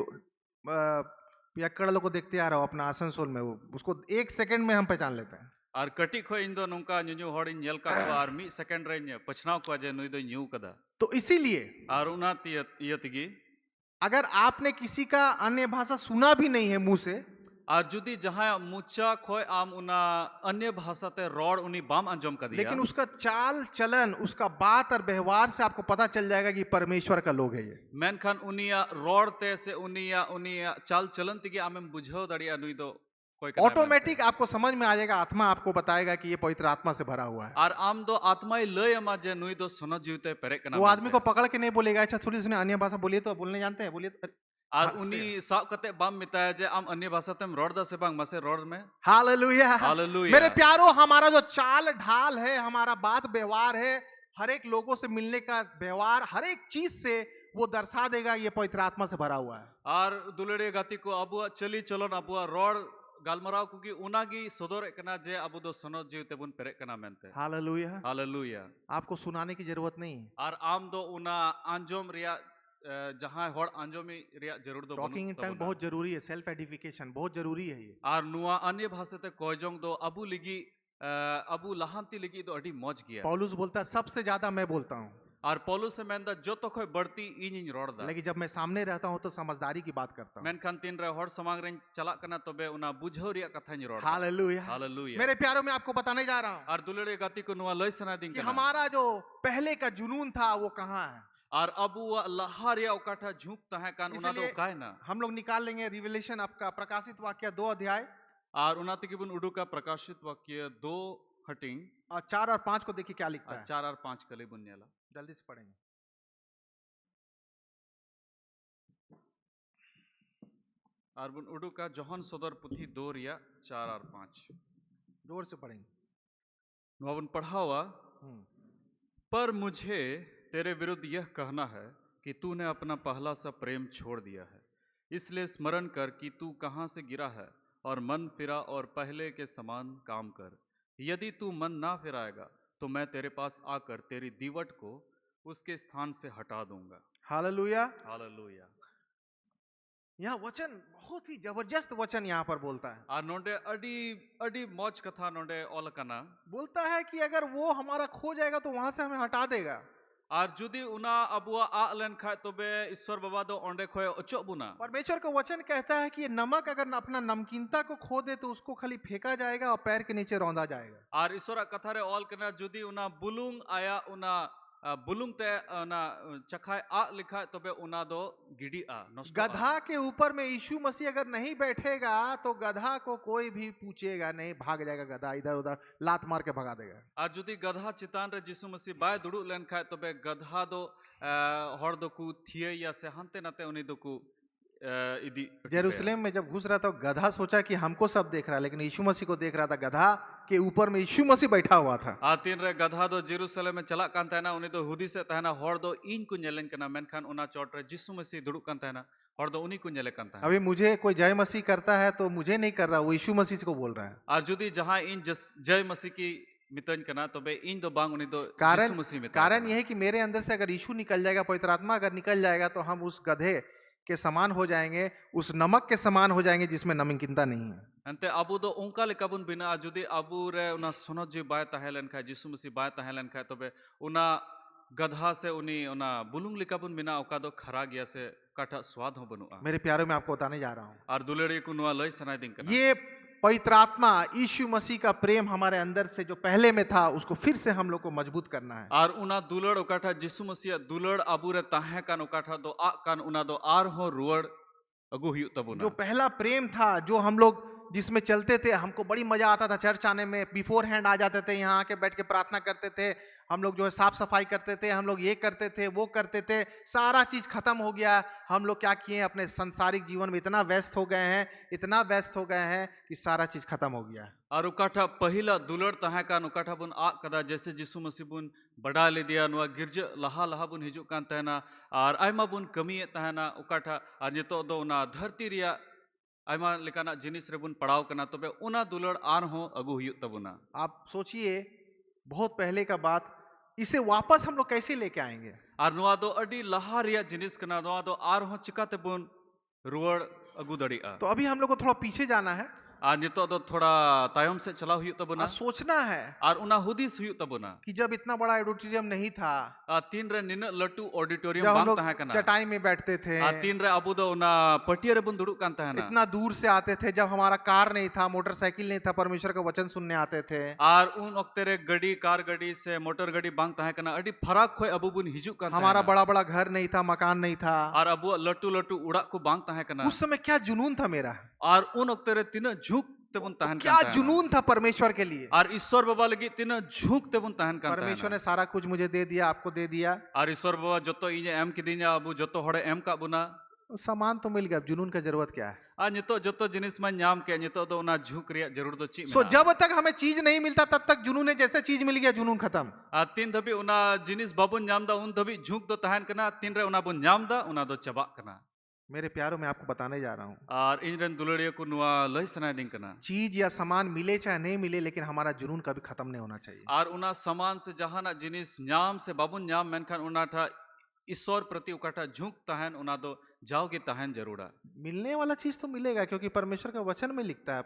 पियक्कड़ लोग को देखते आ रहा हूँ अपना आसनसोल में, वो उसको 1 सेकंड में हम पहचान लेते हैं। और कटी खो इन दो नुका न्यू हॉर इन यल का को और मी सेकंड रे पछनाव को जे नुई दो न्यू कदा तो इसीलिए और उना तियतिगी अगर आपने किसी का अन्य भाषा सुना भी नहीं है मुंह से, और जुदी जहां मुच्चा खोय आम उना अन्य भाषा ते रोड उनी बाम अंजम कर दिया लेकिन उसका चाल चलन, उसका बात और व्यवहार से आपको पता चल जाएगा कि परमेश्वर का लोग है ये। मैन खान उनिया रोड ते से उनिया उनिया चाल चलन तिगी आमें बुझो दड़िया नुई दो कोई कदा ऑटोमेटिक आपको समझ में आ जाएगा, आत्मा आपको बताएगा कि ये पवित्र आत्मा से भरा हुआ है। और आम दो आत्मा लय अमा जे नुई दो सुनो जीवते पेरे कना वो आदमी को पकड़ के नहीं बोलेगा अच्छा थोड़ी सुने अन्य भाषा बोलिए तो बोलने जानते हैं, बोलिए तो। और उनी साब कते बाम मिताया जे आम अन्य भाषा तेम रोड दा से बांग मसे रोड में हालेलुया। हालेलुया। मेरे प्यारो, हमारा जो चाल ढाल है, हमारा बात व्यवहार है, हर एक लोगों से मिलने का व्यवहार, हर एक चीज से वो दर्शा देगा ये पवित्र आत्मा से भरा हुआ है। और दुलड़े गाती को अबुआ चली चलो ना अबुआ रोड गालमराव कुकी उनागी सदर कना जे अबु दो सनो जीवते बुन पेरे कना मेनते हालेलुया। हालेलुया। आपको सुनाने की जरूरत नहीं है। और आम दो उना आंजोम रिया जहां होड़ आंजोमी रिया जरूर दो टॉकिंग इन टंग बहुत जरूरी है, सेल्फ एडिफिकेशन बहुत जरूरी है ये। और नुआ अन्य भाषा ते कोयजोंग दो अबु लिगी अबु लहांती लिगी दो अडी मौज किया पौलुस बोलता है सबसे ज्यादा मैं बोलता हूँ, और पौलुस से मैंदा जो तो कोई बढ़ती इन रोड़दा लेकिन जब मैं सामने रहता हूँ तो समझदारी की बात करता हूँ। मैन खान तीन रे होड़ समांग रे चला कना तबे उना बुझो रिया कथा नि रोड़ हालेलुया। हालेलुया। मेरे प्यारों में आपको बताने जा रहा हूँ और दुलड़े गाती को नुआ लय सना दिन कि हमारा जो पहले का जुनून था वो कहाँ है। और अबु अल्लाह रिया उकाठा झुकता है कान उना दो इसलिए काय ना हम लोग निकाल लेंगे रिविलेशन आपका प्रकाशित वाक्य 2 अध्याय और उना तिकिबुन उडू का प्रकाशित वाक्य 2 हटिंग और 4 और 5 को देखिए क्या लिखता और है। 4 और 5 कले बुन्याला जल्दी से पढ़ेंगे। और बुन उडू का जोहन सदर पुथी 2 रिया 4 और 5 जोर से पढ़ेंगे। नुआबुन पढ़ा हुआ पर मुझे तेरे विरुद्ध यह कहना है कि तूने अपना पहला सा प्रेम छोड़ दिया है, इसलिए स्मरण कर कि तू कहाँ से गिरा है और मन फिरा और पहले के समान काम कर। यदि तू मन ना फिराएगा तो मैं तेरे पास आकर तेरी दीवट को उसके स्थान से हटा दूंगा। हालेलुया। हालेलुया। यहाँ वचन बहुत ही जबरदस्त वचन यहाँ पर बोलता है। और नोडे अडी अडी मौज कथा नोडे ओलकना बोलता है कि अगर वो हमारा खो जाएगा तो वहां से हमें हटा देगा। और जुदी उना अबुआ आलन खाए तो बे ईश्वर बाबा दो ओंडे खोए ओचो बुना। परमेश्वर का वचन कहता है कि ये नमक अगर अपना नमकीनता को खो दे तो उसको खाली फेंका जाएगा और पैर के नीचे रौंदा जाएगा। और ईश्वर कथा रे ऑल कना जुदी उना बुलुंग आया उना बुलुंग ते उना चखाए आ लिखा तो बे उना दो गिडी आ नष्ट गधा के ऊपर में यीशु मसीह अगर नहीं बैठेगा तो गधा को कोई भी पूछेगा नहीं, भाग जाएगा गधा, इधर उधर लात मार के भगा देगा। और जुदी गधा चितान रे यीशु मसीह बाय दुडु लेन खाए तो बे गधा दो हर दो कु थिए या से हंते नते उनी दो कु इदी जेरूसलेम में जब घुस रहा था गधा सोचा कि हमको सब देख रहा है, लेकिन यीशु मसीह को देख रहा था। गधा के ऊपर में यीशु मसीह बैठा हुआ था। आतीन रे गधा दो जेरूसलेम में चला कान तहना उनी दो हुदी से तहना हर दो इन को नेलन कना मेनखान उना चोट रे यीशु मसीह दुडु कान तहना हर दो उनी को नेले कान तहना। अभी मुझे कोई जय मसीह करता है तो मुझे नहीं कर रहा, वो यीशु मसीह को बोल रहा है। और जुदी जहां इन जय मसीह की मितन कना तो बे इन दो बांग उनी दो कारण यीशु मसीह में कारण यह है कि मेरे अंदर से अगर यीशु निकल जाएगा, पवित्र आत्मा अगर निकल जाएगा तो हम उस गधे के समान हो जाएंगे, उस नमक के समान हो जाएंगे जिसमें नमकीनता नहीं है। अंते अबू दो उनका लेकाबुन बिना जुदी अबू रे उना सोनो जी बाय तहेलन खाए यीशु मसीह बाय तहेलन खाए तो बे उना गधा से उनी उना बुलुंग लेकाबुन बिना ओका दो खरा गया से काटा स्वाद हो बनुआ। मेरे प्यारों में आपको बताने जा रहा हूँ, और दुलेड़ी को नुआ लय सनाय दिन कना ये पवित्र आत्मा यीशु मसीह का प्रेम हमारे अंदर से जो पहले में था उसको फिर से हम लोग को मजबूत करना है। और उना दुलड़ ओकाठा यीशु मसीह दुलड़ अबू रे ताहे कान ओकाठा दो आ कान उना दो आर हो रुवड़ अगु हुयु तबुना। जो पहला प्रेम था, जो हम लोग जिसमें चलते थे, हमको बड़ी मजा आता था चर्च आने में, बिफोर हैंड आ जाते थे, यहाँ आके बैठ के प्रार्थना करते थे, हम लोग जो है साफ सफाई करते थे, हम लोग ये करते थे वो करते थे, सारा चीज खत्म हो गया। हम लोग क्या किए, अपने संसारिक जीवन में इतना व्यस्त हो गए हैं, इतना व्यस्त हो गए हैं कि सारा चीज खत्म हो गया। और उकाठा पहिला दुलड़ तहाँ कान उकाठा बुन आ कदा जैसे जिसु मसीह बुन बड़ा ले दिया नुआ गिरज लहा लहा बुन हिजुक कान तहना और आयमा बुन कमी तहना उकाठा और नितो दो ना धरती रिया आयमा लेकाना जिनिस रे बुन पड़ाव कना तबे उना दुलड़ आर हो अगु हुयुक तबुना। आप सोचिए, बहुत पहले का बात, इसे वापस हम लोग कैसे लेके आएंगे? और नुआ दो अडी लहा रिया जिनिस कना नुआ दो आर हो चिकाते बुन रुवड़ अगु दड़िया। तो अभी हम लोग को थोड़ा पीछे जाना है और नितो दो थोड़ा तायम से चला हुयुक तबुना और सोचना है और उना हुदिस हुयुक तबुना कि जब इतना बड़ा ऑडिटोरियम नहीं था, तीन रे निन लट्टू ऑडिटोरियम जब हम बांग लोग तहाँ कना चटाई में बैठते थे, तीन रे अबु दो उना पटिया रे बुन दुड़ुक कान तहना इतना दूर से आते थे, जब हमारा कार नहीं था, मोटरसाइकिल नहीं था, परमेश्वर का वचन सुनने आते थे। और उन वक्त रे गड़ी कार गड़ी से मोटर गड़ी बांग तहाँ कना अडी फराक खोय अबु बुन हिजुक कान हमारा तहना। बड़ा बड़ा घर नहीं था, मकान नहीं था। और अबु लट्टू लट्टू उड़ा को बांग तहाँ कना उस समय क्या जुनून था मेरा, और उन वक्त रे तीन झुक तेबुन तहन क्या जुनून था परमेश्वर के लिए। और ईश्वर बाबा लगी तीन झुक तेबुन तहन कान परमेश्वर ने सारा कुछ मुझे दे दिया, आपको दे दिया, और ईश्वर बाबा जतो इने एम किदिया अबु जतो हड़े एम का बुना सामान तो मिल गया, जुनून का जरूरत क्या है? आ नितो जतो जिनिस में नाम के नितो दो ना झुक रिया जरूर दो ची सो जब तक हमें चीज नहीं मिलता तब तक जुनून है, जैसे चीज मिल गया जुनून खत्म। आ तीन धबी उना जिनिस बाबुन नाम दा उन धबी झुक दो तहन कना तीन रे उना बुन नाम दा उना दो चबा कना। मेरे प्यारों में आपको बताने जा रहा हूँ, और इन दुलड़िया को नुआ लई सना दिन कना चीज या सामान मिले चाहे नहीं मिले, लेकिन हमारा जुनून कभी खत्म नहीं होना चाहिए। और उना समान से जहाना जिनिस नाम से बाबुन नाम मेनखान उना था ईश्वर प्रति उकाठा झुक तहन उना दो जाओगे तहन जरूरा मिलने वाला चीज तो मिलेगा, क्योंकि परमेश्वर का वचन में लिखता है,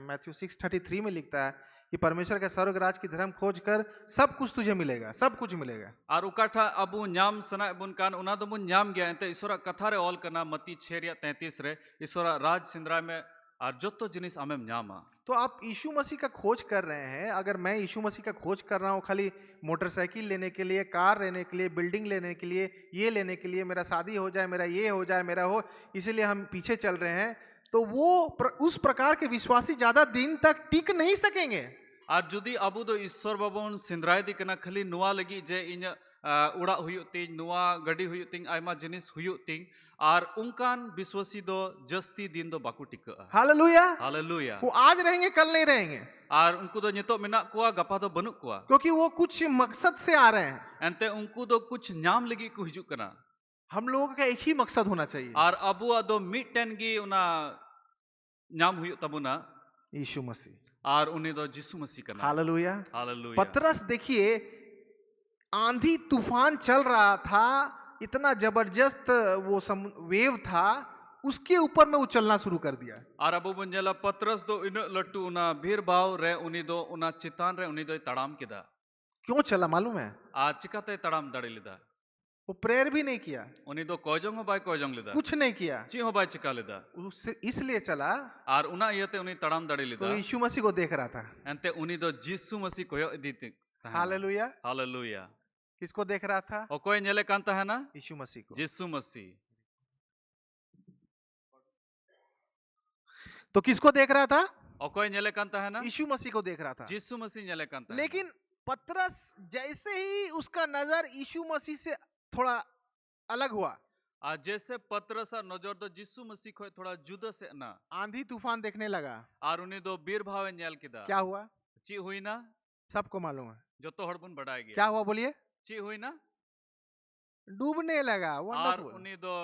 मैथ्यू 6:33 में लिखता है कि परमेश्वर के स्वर्ग राज की धर्म खोज कर सब कुछ तुझे मिलेगा, सब कुछ मिलेगा। और उकाठा अबु नाम सना बुन कान उना दो बुन नाम गया एंते ईश्वर कथा रे ऑल करना मती 6:33 रे ईश्वर राज सिंद्रा में और जतो जिनिस आमेम नामा। तो आप यीशु मसीह का खोज कर रहे हैं, अगर मैं यीशु मसीह का खोज कर रहा हूँ खाली मोटरसाइकिल लेने के लिए, कार लेने के लिए, बिल्डिंग लेने के लिए, ये लेने के लिए, मेरा शादी हो जाए, मेरा ये हो जाए, मेरा हो, इसीलिए हम पीछे चल रहे हैं, तो वो उस प्रकार के विश्वासी ज्यादा दिन तक टिक नहीं सकेंगे। और जुदी अबु दो ईश्वर बाबुन सिंद्राय दी कना खाली नुआ लगी जे इन उड़ा हुयुक तिंग नुआ गड़ी हुयुक तिंग आयमा जिनिस हुयुक तिंग और उनकान विश्वासी दो जस्ती दिन दो बाकु टिका। Hallelujah, hallelujah. वो आज रहेंगे कल नहीं रहेंगे, और उनको दो नितो मिना कुआ गपा दो बनुक कुआ, क्योंकि वो कुछ मकसद से आ रहे हैं। एंते उनको दो कुछ नाम लगी को हिजुक कना। हम लोगों का एक ही मकसद होना चाहिए, और अबु दो मिटन गी उना नाम हुयुक तबुना यीशु मसीह, और उन्हें दो यीशु मसीह कना। हालेलुया। हालेलुया। पतरस देखिए, आंधी तूफान चल रहा था, इतना जबरदस्त वो वेव था, उसके ऊपर में वो चलना शुरू कर दिया। और अबु बंजला पतरस दो इन लट्टू उना भीर भाव रे उन्हीं दो उना चितान रे उन्हीं दो तड़ाम किदा। क्यों चला मालूम है? आज चिकाते तड़ाम दड़े लिदा, वो प्रेयर भी नहीं किया, उन्हीं दो कोजंग हो बाय कोजंग लिदा, कुछ नहीं किया, ची हो बाय चिका लिदा, उससे इसलिए चला और उना येते उन्हीं तड़ाम दड़े लिदा, तो यीशु मसीह को देख रहा था। एंते उन्हीं दो यीशु मसीह को दीते। हालेलुया। हालेलुया। किसको देख रहा था? और कोई नेले कांता है ना, यीशु मसीह को। यीशु मसीह। तो किसको देख रहा था? और कोई नेले कांता है ना, यीशु मसीह को देख रहा था। यीशु मसीह नेले कांता। लेकिन पतरस जैसे ही उसका नजर यीशु मसीह से थोड़ा अलग हुआ, आज जैसे पतरस नजर दो यीशु मसीह को थोड़ा जुदा से ना आंधी तूफान देखने लगा, और उन्हीं दो बीर भाव नेल किदा। क्या हुआ? ची हुई ना, सबको मालूम है जो तो हड़बुन बढ़ाए गया। क्या हुआ, बोलिए? ची हुई ना, डूबने लगा। और वंडरफुल। उन्हीं दो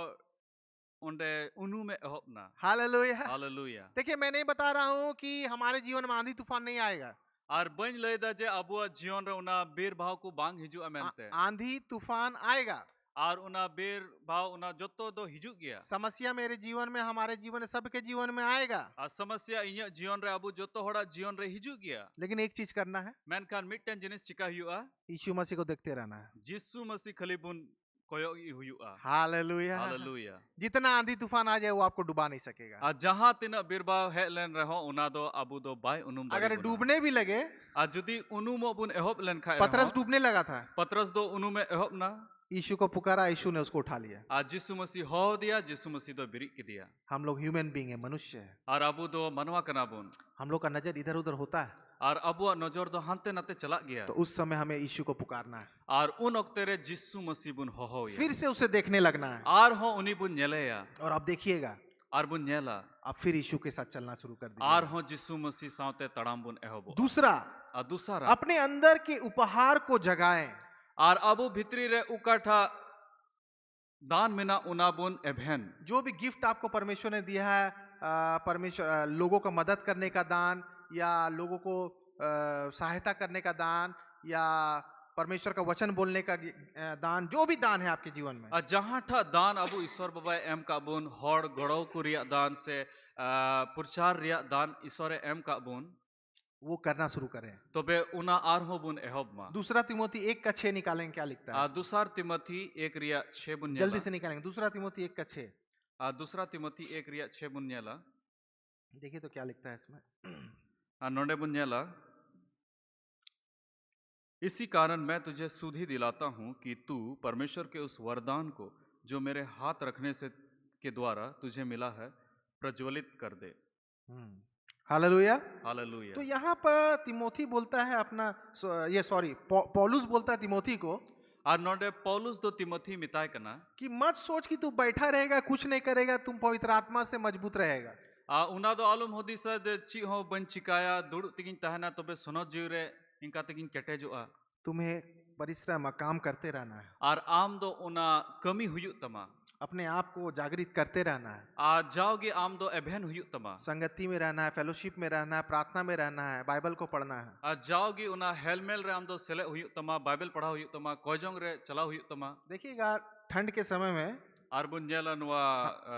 उन्डे उनु में होपना। हालेलुया। हालेलुया। देखिए, मैं नहीं बता रहा हूँ कि हमारे जीवन में आंधी तूफान नहीं आएगा। और बन लेदा जे अबुआ जीवन रे उना बीर भाव को बांग हिजु अमेनते। आंधी तूफान आएगा, और उना बीर भाव उना जतो दो हिजु गया। समस्या मेरे जीवन में, हमारे जीवन में, सबके जीवन में आएगा। और समस्या इन्या जीवन रे अबु जतो होड़ा जीवन रे हिजु गया। लेकिन एक चीज करना है, मेनखान मिटन जिनिस चिका हुआ, यीशु मसीह को देखते रहना है। यीशु मसीह खाली बुन कोयोगी हुआ। हालेलुया। हालेलुया। जितना आंधी तूफान आ जाए वो आपको डुबा नहीं सकेगा। आ जहां तिना बिरबाव हे लेन रहो उना दो अबु दो बाय उनुम अगर डूबने भी लगे, आ जुदी उनुम बुन एहोब लेन खाए पतरस डूबने लगा था, पतरस दो उनु में एहोब ना, यीशु को पुकारा, यीशु ने उसको उठा लिया। ᱟᱨ ᱡᱤᱥᱩ ᱢᱟᱥᱤ ᱦᱚᱦᱚ ᱟᱫᱮᱭᱟ, ᱡᱤᱥᱩ ᱢᱟᱥᱤ ᱫᱚ ᱵᱤᱨᱤᱫ ᱠᱮᱫᱮᱭᱟ। हम लोग ह्यूमन बीइंग है, मनुष्य है। ᱟᱨ ᱟᱵᱚ ᱫᱚ ᱢᱟᱱᱣᱟ ᱠᱟᱱᱟ ᱵᱚᱱ। हम लोग का नजर इधर उधर होता है, ᱟᱨ ᱟᱵᱚᱣᱟᱜ ᱱᱚᱡᱚᱨ ᱫᱚ ᱦᱟᱱᱛᱮ ᱱᱟᱛᱮ ᱪᱟᱞᱟᱜ ᱜᱮᱭᱟ। तो उस समय हमें यीशु को पुकारना है, ᱟᱨ ᱩᱱ ᱚᱠᱛᱮ ᱨᱮ ᱡᱤᱥᱩ ᱢᱟᱥᱤ ᱵᱚᱱ ᱦᱚᱦᱚᱣᱟᱭᱟ। फिर से उसे देखने लगना है। ᱟᱨᱦᱚᱸ उनी ᱵᱚᱱ ᱧᱮᱞᱮᱭᱟ। और अब देखिएगा, ᱟᱨ ᱵᱚᱱ ᱧᱮᱞᱟ। अब फिर यीशु के साथ चलना शुरू कर दीजिए। ᱟᱨᱦᱚᱸ ᱡᱤᱥᱩ ᱢᱟᱥᱤ ᱥᱟᱶᱛᱮ ᱛᱟᱲᱟᱢ ᱵᱚᱱ ᱮᱦᱚᱵᱚᱜᱼᱟ। दूसरा, ᱟᱨ ᱫᱚᱥᱟᱨᱟ, अपने अंदर के उपहार को जगाएं। ᱟᱨ ᱟᱵᱚ ᱵᱷᱤᱛᱨᱤ ᱨᱮ ᱚᱠᱟᱴᱟᱜ दान मेना उना बोन एभेन। जो भी गिफ्ट आपको परमेश्वर ने दिया है, परमेश्वर लोगों का मदद करने का दान, या लोगों को सहायता करने का दान, या परमेश्वर का वचन बोलने का दान, जो भी दान है आपके जीवन में, जहाँ ठा दान अबो ईश्वर बाबा एम का बोन हॉड गड़ो को रिया दान से प्रचार रिया दान ईश्वर एम का बोन, वो करना शुरू करें। तो बे उना आर हो बुन एहब मा। दूसरा तिमोथी 1:6 निकालेंगे, क्या लिखता है? दूसरा तिमोथी 1 रिया 6 बुन जल्दी से निकालेंगे। दूसरा तिमोथी 1:6। दूसरा तिमोथी 1 रिया 6 बुन नेला। देखिए तो क्या लिखता है इसमें। नोडे बुन नेला, इसी कारण मैं तुझे सुधि दिलाता हूँ कि तू परमेश्वर के उस वरदान को जो मेरे हाथ रखने से के द्वारा तुझे मिला है प्रज्वलित कर दे। Hallelujah, hallelujah. तो यहाँ पर तिमोथी बोलता है अपना, पौलुस बोलता है तिमोथी को, और नोडे पौलुस दो तिमोथी मिताय कना कि मत सोच कि तू बैठा रहेगा कुछ नहीं करेगा, तुम पवित्र आत्मा से मजबूत रहेगा। उना दो आलम होदी सद ची हो बन चिकाया दुड़ तिगिन तहना तबे सुनो जीवरे इनका तिगिन केटेजोआ। तुम्हें परिश्रम काम करते रहना है, और आम दो उना कमी हुयु तमा, अपने आप को जागृत करते रहना है। आ जाओगे आम दो एभेन हुयु तमा, संगति में रहना है, फेलोशिप में रहना है, प्रार्थना में रहना है, बाइबल को पढ़ना है। आ जाओगे उना हेलमेल रे आम दो सेले हुयु तमा, बाइबल पढ़ा हुयु तमा, कोजोंग रे चला हुयु तमा। देखिएगा ठंड के समय में और बुन जेलन वा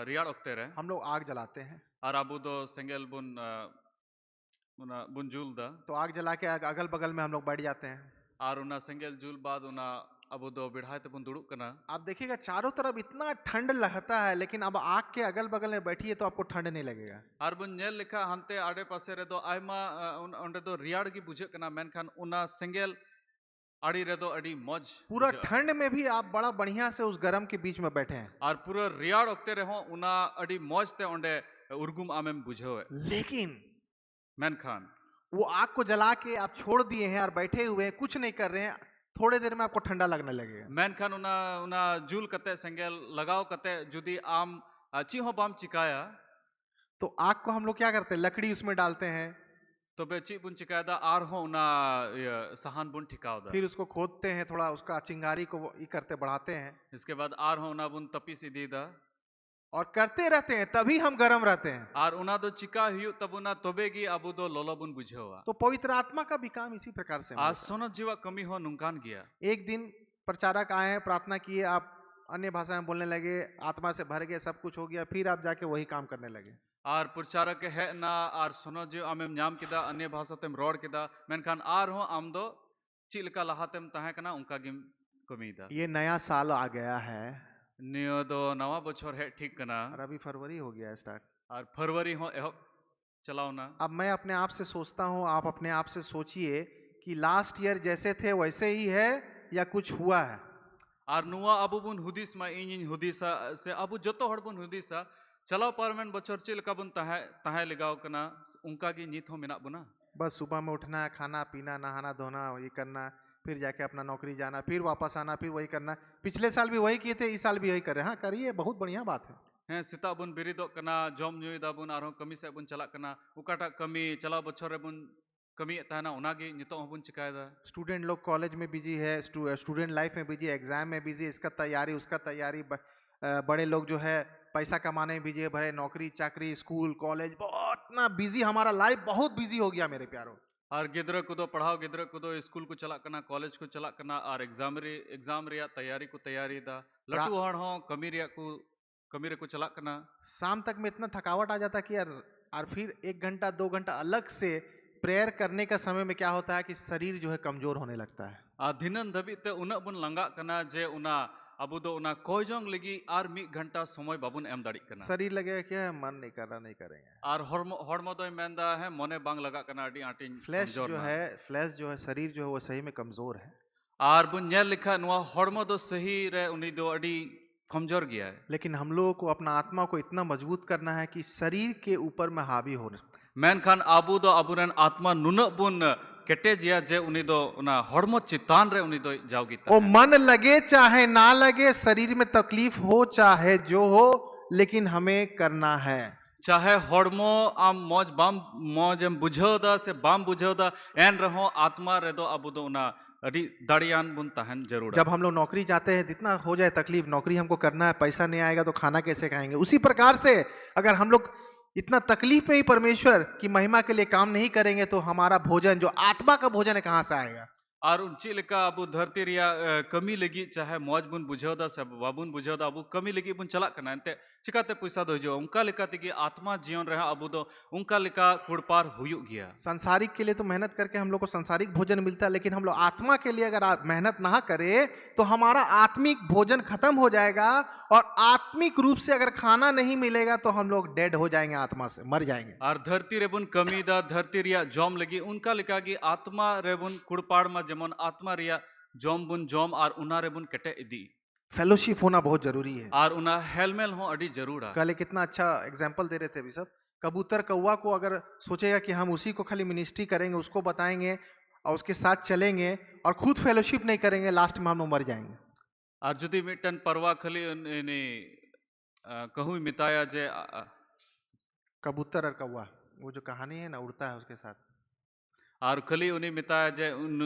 रियाड़ ओक्ते रे हम लोग आग जलाते हैं, और आबू दो सेंगेल बुन उना बुन जूल दा, तो आग जला के अगल बगल में हम लोग बैठ जाते हैं। और उना सेंगेल जूल बाद उना अब दो बिढ़ाए तो बुन दुड़ुक कना। आप देखिएगा चारों तरफ इतना ठंड लगता है, लेकिन अब आग के अगल बगल में बैठिए तो आपको ठंड नहीं लगेगा। और बुन नेल लिखा हंते आड़े पासे रे दो आयमा उंडे दो रियाड़ की बुझे कना, मेनखान उना सेंगेल आड़ी रे दो अड़ी मौज पूरा ठंड में भी आप बड़ा बढ़िया से उस गर्म के बीच में बैठे हैं, और पूरा रियाड़ ओक्ते रे हो उना अड़ी मौज ते उंडे उर्गुम आमेम बुझो है। लेकिन मेनखान वो आग को जला के आप छोड़ दिए हैं और बैठे हुए हैं, कुछ नहीं कर रहे हैं, थोड़े देर में आपको ठंडा लगने लगेगा। मेनखान उना उना जूल कते सेंगेल लगाओ कते जुदी आम ची हो बाम चिकाया, तो आग को हम लोग क्या करते हैं, लकड़ी उसमें डालते हैं, तो बे ची बुन चिकाया दा आर हो उना सहान बुन ठिकाव दा, फिर उसको खोदते हैं, थोड़ा उसका चिंगारी को ये करते बढ़ाते हैं, इसके बाद आर हो उना बुन तपी सीधी दा, और करते रहते हैं, तभी हम गर्म रहते हैं। और उना दो चिका हुई तब उना तोबेगी अबू दो लोलो बुन बुझेवा। तो पवित्र आत्मा का भी काम इसी प्रकार से आज सोनो जीवा कमी हो नुकान गया। एक दिन प्रचारक आए, प्रार्थना किए, आप अन्य भाषा में बोलने लगे, आत्मा से भर गए, सब कुछ हो गया, फिर आप जाके वही काम करने लगे। और प्रचारक है ना और सोनो जीव आमेम न्याम किदा अन्य भाषा तेम रोड किदा, मेनखान आर हो आम दो चिलका लहातेम तहे कना उनका गिम कमीदा। ये नया साल आ गया है, नियो दो नवा बछर है ठीक कना, और अभी फरवरी हो गया स्टार्ट, और फरवरी हो एहो चलाओ ना। अब मैं अपने आप से सोचता हूँ, आप अपने आप से सोचिए कि लास्ट ईयर जैसे थे वैसे ही है या कुछ हुआ है। और नुआ अबू बुन हुदिस मा इन हुदिसा से अबू जतो हड़ बुन हुदिसा चलाओ परमेन बछर चिलका बुन तहे तहे लगाओ कना उनका की नीत हो मिना बुना। बस सुबह में उठना है, खाना पीना, नहाना धोना, ये करना, फिर जाके अपना नौकरी जाना, फिर वापस आना, फिर वही करना। पिछले साल भी वही किए थे, इस साल भी यही कर रहे हैं। हाँ करिए, बहुत बढ़िया बात है। हैं सिता बुन बिरिदो कना जम न्यूय दा बुन आरो कमी से बुन चला कना उकाटा कमी चला बछर रे बुन कमी तहना उनागी नितो बुन चिकायदा। स्टूडेंट लोग कॉलेज में बिजी है, स्टूडेंट लाइफ में बिजी, एग्जाम में बिजी, इसका तैयारी उसका तैयारी, बड़े लोग जो है पैसा कमाने में बिजी है, भरे नौकरी चाकरी स्कूल कॉलेज, बहुत ना बिजी, हमारा लाइफ बहुत बिजी हो गया मेरे प्यारों। और गिद्र को दो पढ़ाओ, गिद्र को दो स्कूल को चला करना, कॉलेज को चला करना, और एग्जाम रिया तैयारी को तैयारी दा लटू हड़ हो कमी रिया को कमी रे को चला करना। शाम तक में इतना थकावट आ जाता कि यार, और फिर 1 घंटा 2 घंटा अलग से प्रेयर करने का समय में क्या होता है कि शरीर जो है कमजोर होने लगता है। दिनन धबी ते उना बुन लंगा करना जे उना अबू दो उना कोयजोंग लगी और 1 घंटा समय बाबुन एम दाड़ी करना। शरीर लगेगा क्या है, मन नहीं कर रहा, नहीं करेंगे। और हॉर्मो दो मेंदा है मोने बांग लगा करना अडी आटी फ्लैश जो है शरीर जो है वो सही में कमजोर है। आर बुन नेल लिखा नुआ हड़मो दो सही रे उनी दो अडी कमजोर गया है। लेकिन हम लोगों को अपना आत्मा को इतना मजबूत करना है कि शरीर के ऊपर में हावी हो। मेनखान आबू दो आबुरन आत्मा नुन बुन केटेजिया जे उनी दो उना हड़मो चितान रे उनी दो जाओगी वो मन लगे चाहे ना लगे, शरीर में तकलीफ हो चाहे जो हो, लेकिन हमें करना है। चाहे हड़मो आम मौज एम बुझाव दा से बाम बुझाव दा एन रहो आत्मा रे दो आबू दो उना अडी दाड़ियान बुन तहन जरूर। जब हम लोग नौकरी जाते हैं, जितना हो जाए तकलीफ, नौकरी हमको करना है, पैसा नहीं आएगा तो खाना कैसे खाएंगे। उसी प्रकार से अगर हम लोग इतना तकलीफ में ही परमेश्वर की महिमा के लिए काम नहीं करेंगे तो हमारा भोजन, जो आत्मा का भोजन है, कहाँ से आएगा। और उनची लेका अबू धरती रिया कमी लगी चाहे मौज बुन बुझाव दा से बाबुन बुझाव दा अबू कमी लगी बुन चला कना एंते चिकाते पैसा दो जो उनका लेका तिगी आत्मा जीवन रहा अबू दो उनका लेका कुड़पार हुयु गया। सांसारिक के लिए तो मेहनत करके हम लोग को सांसारिक भोजन मिलता है, लेकिन हम लोग आत्मा के लिए अगर मेहनत ना करें तो हमारा आत्मिक भोजन खत्म हो जाएगा, और आत्मिक रूप से अगर खाना नहीं मिलेगा तो हम लोग डेड हो जाएंगे, आत्मा से मर जाएंगे। और धरती रेबुन कमी दा धरती रिया जॉम लगी उनका लेका की आत्मा रेबुन कुड़पाड़ मा जेमन आत्मा रिया जॉम बुन जॉम और उना रेबुन कटे इदी। फेलोशिप होना बहुत जरूरी है। और उना हेलमेल हो अडी जरूर है। कल कितना अच्छा एग्जाम्पल दे रहे थे अभी सब। कबूतर कौवा को अगर सोचेगा कि हम उसी को खाली मिनिस्ट्री करेंगे, उसको बताएंगे और उसके साथ चलेंगे और खुद फेलोशिप नहीं करेंगे, लास्ट में हम लोग मर जाएंगे। और जुदी मिटन परवा खली ने कहूँ मिताया जे कबूतर और कौवा, वो जो कहानी है ना, उड़ता है उसके साथ। और खली उन्हीं मिताया जे उन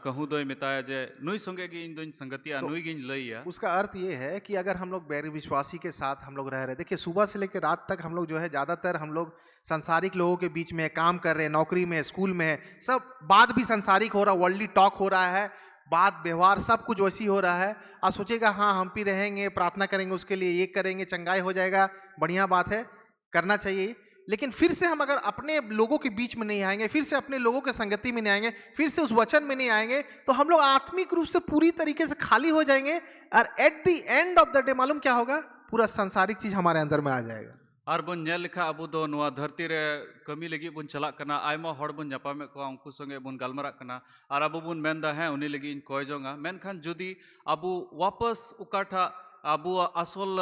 कहूँ दो मिताया जे नुई संगे की इन दोन संगतिया नुई गिन लइया। उसका अर्थ ये है कि अगर हम लोग बैर विश्वासी के साथ हम लोग रह रहे, देखिए सुबह से लेकर रात तक हम लोग जो है ज़्यादातर हम लोग संसारिक लोगों के बीच में काम कर रहे हैं, नौकरी में, स्कूल में, सब बात भी संसारिक हो रहा है, वर्ल्डली टॉक हो रहा है, बात व्यवहार सब कुछ वैसी हो रहा है। आप सोचेगा हाँ हम भी रहेंगे, प्रार्थना करेंगे, उसके लिए ये करेंगे, चंगाई हो जाएगा, बढ़िया बात है, करना चाहिए। लेकिन फिर से हम अगर अपने लोगों के बीच में नहीं आएंगे, फिर से अपने लोगों के संगति में नहीं आएंगे, फिर से उस वचन में नहीं आएंगे, तो हम लोग आत्मिक रूप से पूरी तरीके से खाली हो जाएंगे। और at the end of the day मालूम क्या होगा, पूरा संसारिक चीज हमारे अंदर में आ जाएगा। और बुन नेल लिखा अबू दो नुआ धरती रे कमी लगी बुन चला कना आयमा हड़ बुन जापा में को उनको संगे बुन गालमरा कना और अबू बुन मेंदा है उन्हीं लगी इन कोय जोंगा मेनखान जुदी अबू वापस उकाठा अबू असल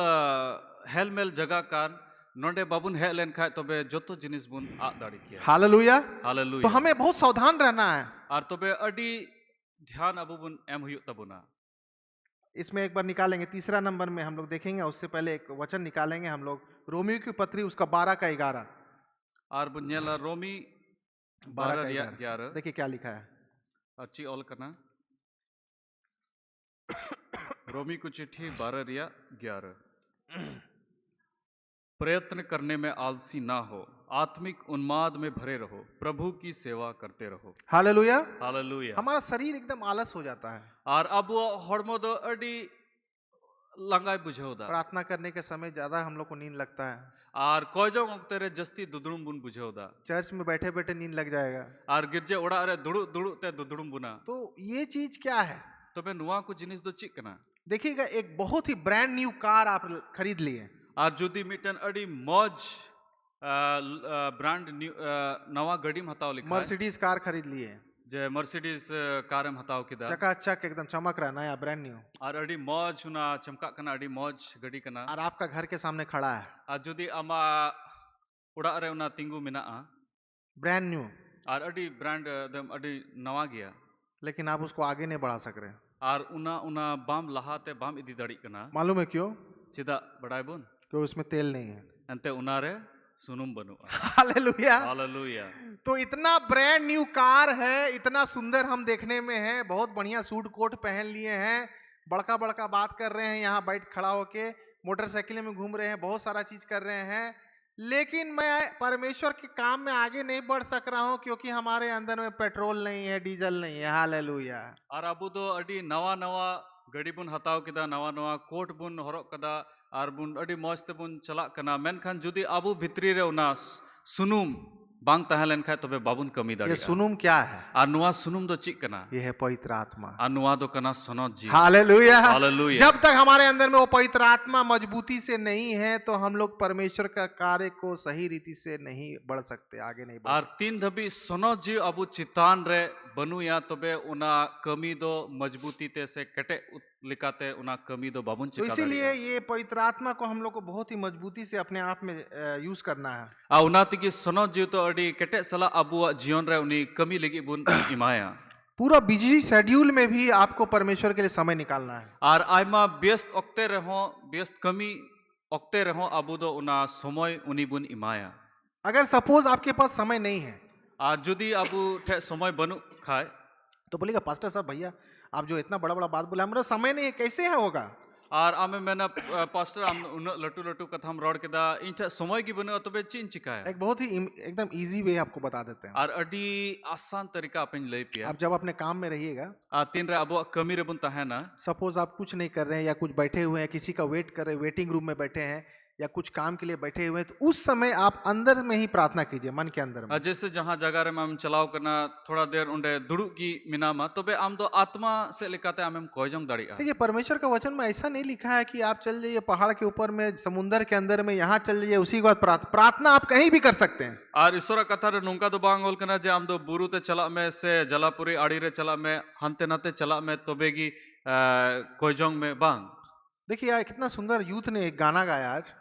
हेलमेल जगह कान नोडे बाबुन हे लेन खाए तबे जोतो जिनिस बुन आ दाड़ी किया। Hallelujah, hallelujah. तो हमें बहुत सावधान रहना है। और तबे अडी ध्यान अबू बुन एम हुयु तबुना। इसमें एक बार निकालेंगे, तीसरा नंबर में हम लोग देखेंगे, उससे पहले एक वचन निकालेंगे हम लोग, रोमियो की पत्री उसका 12 का 11। और बुनियाला रोमी 12 का 11 देखिए क्या लिखा है। अच्छी ऑल करना रोमी को चिट्ठी 12 रिया 11। प्रयत्न करने में आलसी ना हो, आत्मिक उन्माद में भरे रहो, प्रभु की सेवा करते रहो। Hallelujah, hallelujah. हमारा शरीर एकदम आलस हो जाता है, और अब वो हड़मोदो अडी लंगाई बुझेदा प्रार्थना करने के समय ज्यादा हम लोग को नींद लगता है, और कोयजो तेरे जस्ती दुदुड़ुम बुन बुझेदा चर्च में बैठे बैठे नींद लग जाएगा, और गिरजे उड़ा रे दुड़ु दुड़ु ते दुदुड़ुम बुना। तो ये चीज क्या है? तो मैं नुआ को जिनिस दो चिकना देखिएगा, एक बहुत ही ब्रांड न्यू कार आप खरीद लिए, और जुदी मिटन अडी मौज ब्रांड न्यू नवा गड़ी में हताव लिखा मर्सिडीज कार खरीद लिए, जे मर्सिडीज कार में हताव किदा चकाचक एकदम चमक रहा है, नया ब्रांड न्यू, और अडी मौज हुना चमका कना अडी मौज गड़ी कना, और आपका घर के सामने खड़ा है, और जुदी अमा उड़ा रे उना तिंगु मिना ब्रांड न्यू, और अडी ब्रांड दम अडी नवा गया, लेकिन आप उसको आगे नहीं बढ़ा सक रहे। और उना उना बाम लहाते बाम इदी दड़ी कना, मालूम है क्यों? चिदा बड़ाई बुन क्यों? उसमें तेल नहीं है। अंते उना रे सुनुम बनु। Hallelujah, hallelujah. तो इतना ब्रांड न्यू कार है, इतना सुंदर हम देखने में है, बहुत बढ़िया सूट कोट पहन लिए हैं, बड़का बड़का बात कर रहे हैं, यहाँ बैठ खड़ा होके मोटरसाइकिल में घूम रहे हैं, बहुत सारा चीज कर रहे हैं, लेकिन मैं परमेश्वर के काम में आगे नहीं बढ़ सक रहा हूँ क्योंकि हमारे अंदर में पेट्रोल नहीं है, डीजल नहीं है। हालेलुया। और अबू दो अडी नवा नवा गड़ी बुन हताव किदा, नवा नवा कोट बुन हरक कदा, और बुन अडी मौज ते बुन चला कना, मेनखान जुदी अबू भितरी रे उना सुनुम बांग तहलेन खाए तबे बाबुन कमी दाड़ी। ये सुनुम क्या है? और नुआ सुनुम दो चिक कना, ये है पवित्र आत्मा। और नुआ दो कना सनद जी। Hallelujah, hallelujah. जब तक हमारे अंदर में वो पवित्र आत्मा मजबूती से नहीं है तो हम लोग परमेश्वर का कार्य को सही रीति से नहीं बढ़ सकते, आगे नहीं बढ़ और तीन धबी सनद जी अबू चितान रे बनुया तबे उना कमी दो मजबूती ते से कटे लिकाते उना कमी दो बाबुन तो चिका इसीलिए ये पवित्र आत्मा को हम लोग को बहुत ही मजबूती से अपने आप में यूज करना है। आ उना तिगी सनो जीव तो अडी कटे सला अबुआ जीवन रे उनी कमी लगी बुन इमाया पूरा बिजी शेड्यूल में भी आपको परमेश्वर के लिए समय निकालना है। आर आयमा व्यस्त ओक्ते रहो व्यस्त कमी ओक्ते रहो अबु दो उना समय उनी बुन इमाया। अगर सपोज आपके पास समय नहीं है आर जुदी अबु ठे समय बनु खाए तो बोलेगा पास्टर साहब भैया आप जो इतना बड़ा बड़ा बात बोला हमारा समय नहीं है कैसे है होगा। आर आमे मेना पास्टर आम उन लटू लटू कथा हम रोड केदा इंटा समय की बनु तबे चिन चिकाया। एक बहुत ही एकदम इजी वे आपको बता देते हैं। आर अडी आसान तरीका अपन लई पिया आप जब अपने काम में रहिएगा आ तीन रे अबु कमी रे बुन तहना सपोज आप कुछ नहीं कर रहे हैं या कुछ बैठे हुए हैं किसी का वेट कर रहे हैं वेटिंग रूम में बैठे हैं या कुछ काम के लिए बैठे हुए हैं तो उस समय आप अंदर में ही प्रार्थना कीजिए मन के अंदर में। जैसे जहाँ जगह रे हम चलाव करना थोड़ा देर उंडे दुड़ू की मिनामा तबे आम दो आत्मा से लिखाते हम कोयजोंग दाड़ी देखिए परमेश्वर का वचन में ऐसा नहीं लिखा है कि आप चल जाइए पहाड़ के ऊपर में समुंदर के अंदर में यहाँ चल जाइए उसी के बाद प्रार्थना आप कहीं भी कर सकते हैं। और ईश्वर कथा रे नुंका दो बांग ओल कना जे आम दो बुरु ते चला में से जलापुरी आड़ी रे चला में हंते नाते चला में तबेगी कोयजोंग में बांग। देखिए यार कितना सुंदर यूथ ने एक गाना गाया आज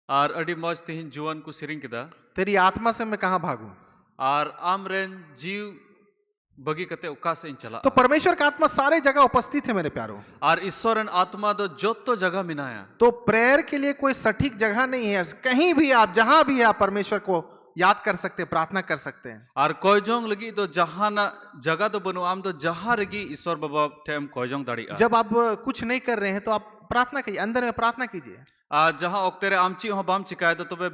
और अडी मौज तिहिन जुआन को सिरिंग किदा तेरी आत्मा से मैं कहाँ भागूं और आम रेन जीव बगी कते उका से इन चला। तो परमेश्वर का आत्मा सारे जगह उपस्थित है मेरे प्यारों। और ईश्वरन आत्मा दो जोतो जगह मिनाया तो प्रेयर के लिए कोई सटीक जगह नहीं है कहीं भी आप जहां भी आप परमेश्वर को याद कर सकते हैं प्रार्थना कर सकते हैं। और कोयजोंग लगी तो जहां ना जगह तो बनो आम तो जहां रगी ईश्वर बाबा टेम कोयजोंग दाड़ी जब आप कुछ नहीं कर रहे हैं तो आप प्रार्थना कीजिए अंदर में प्रार्थना कीजिए। जहां ओक्तेरे आमची हो बाम चिकाय तो तबे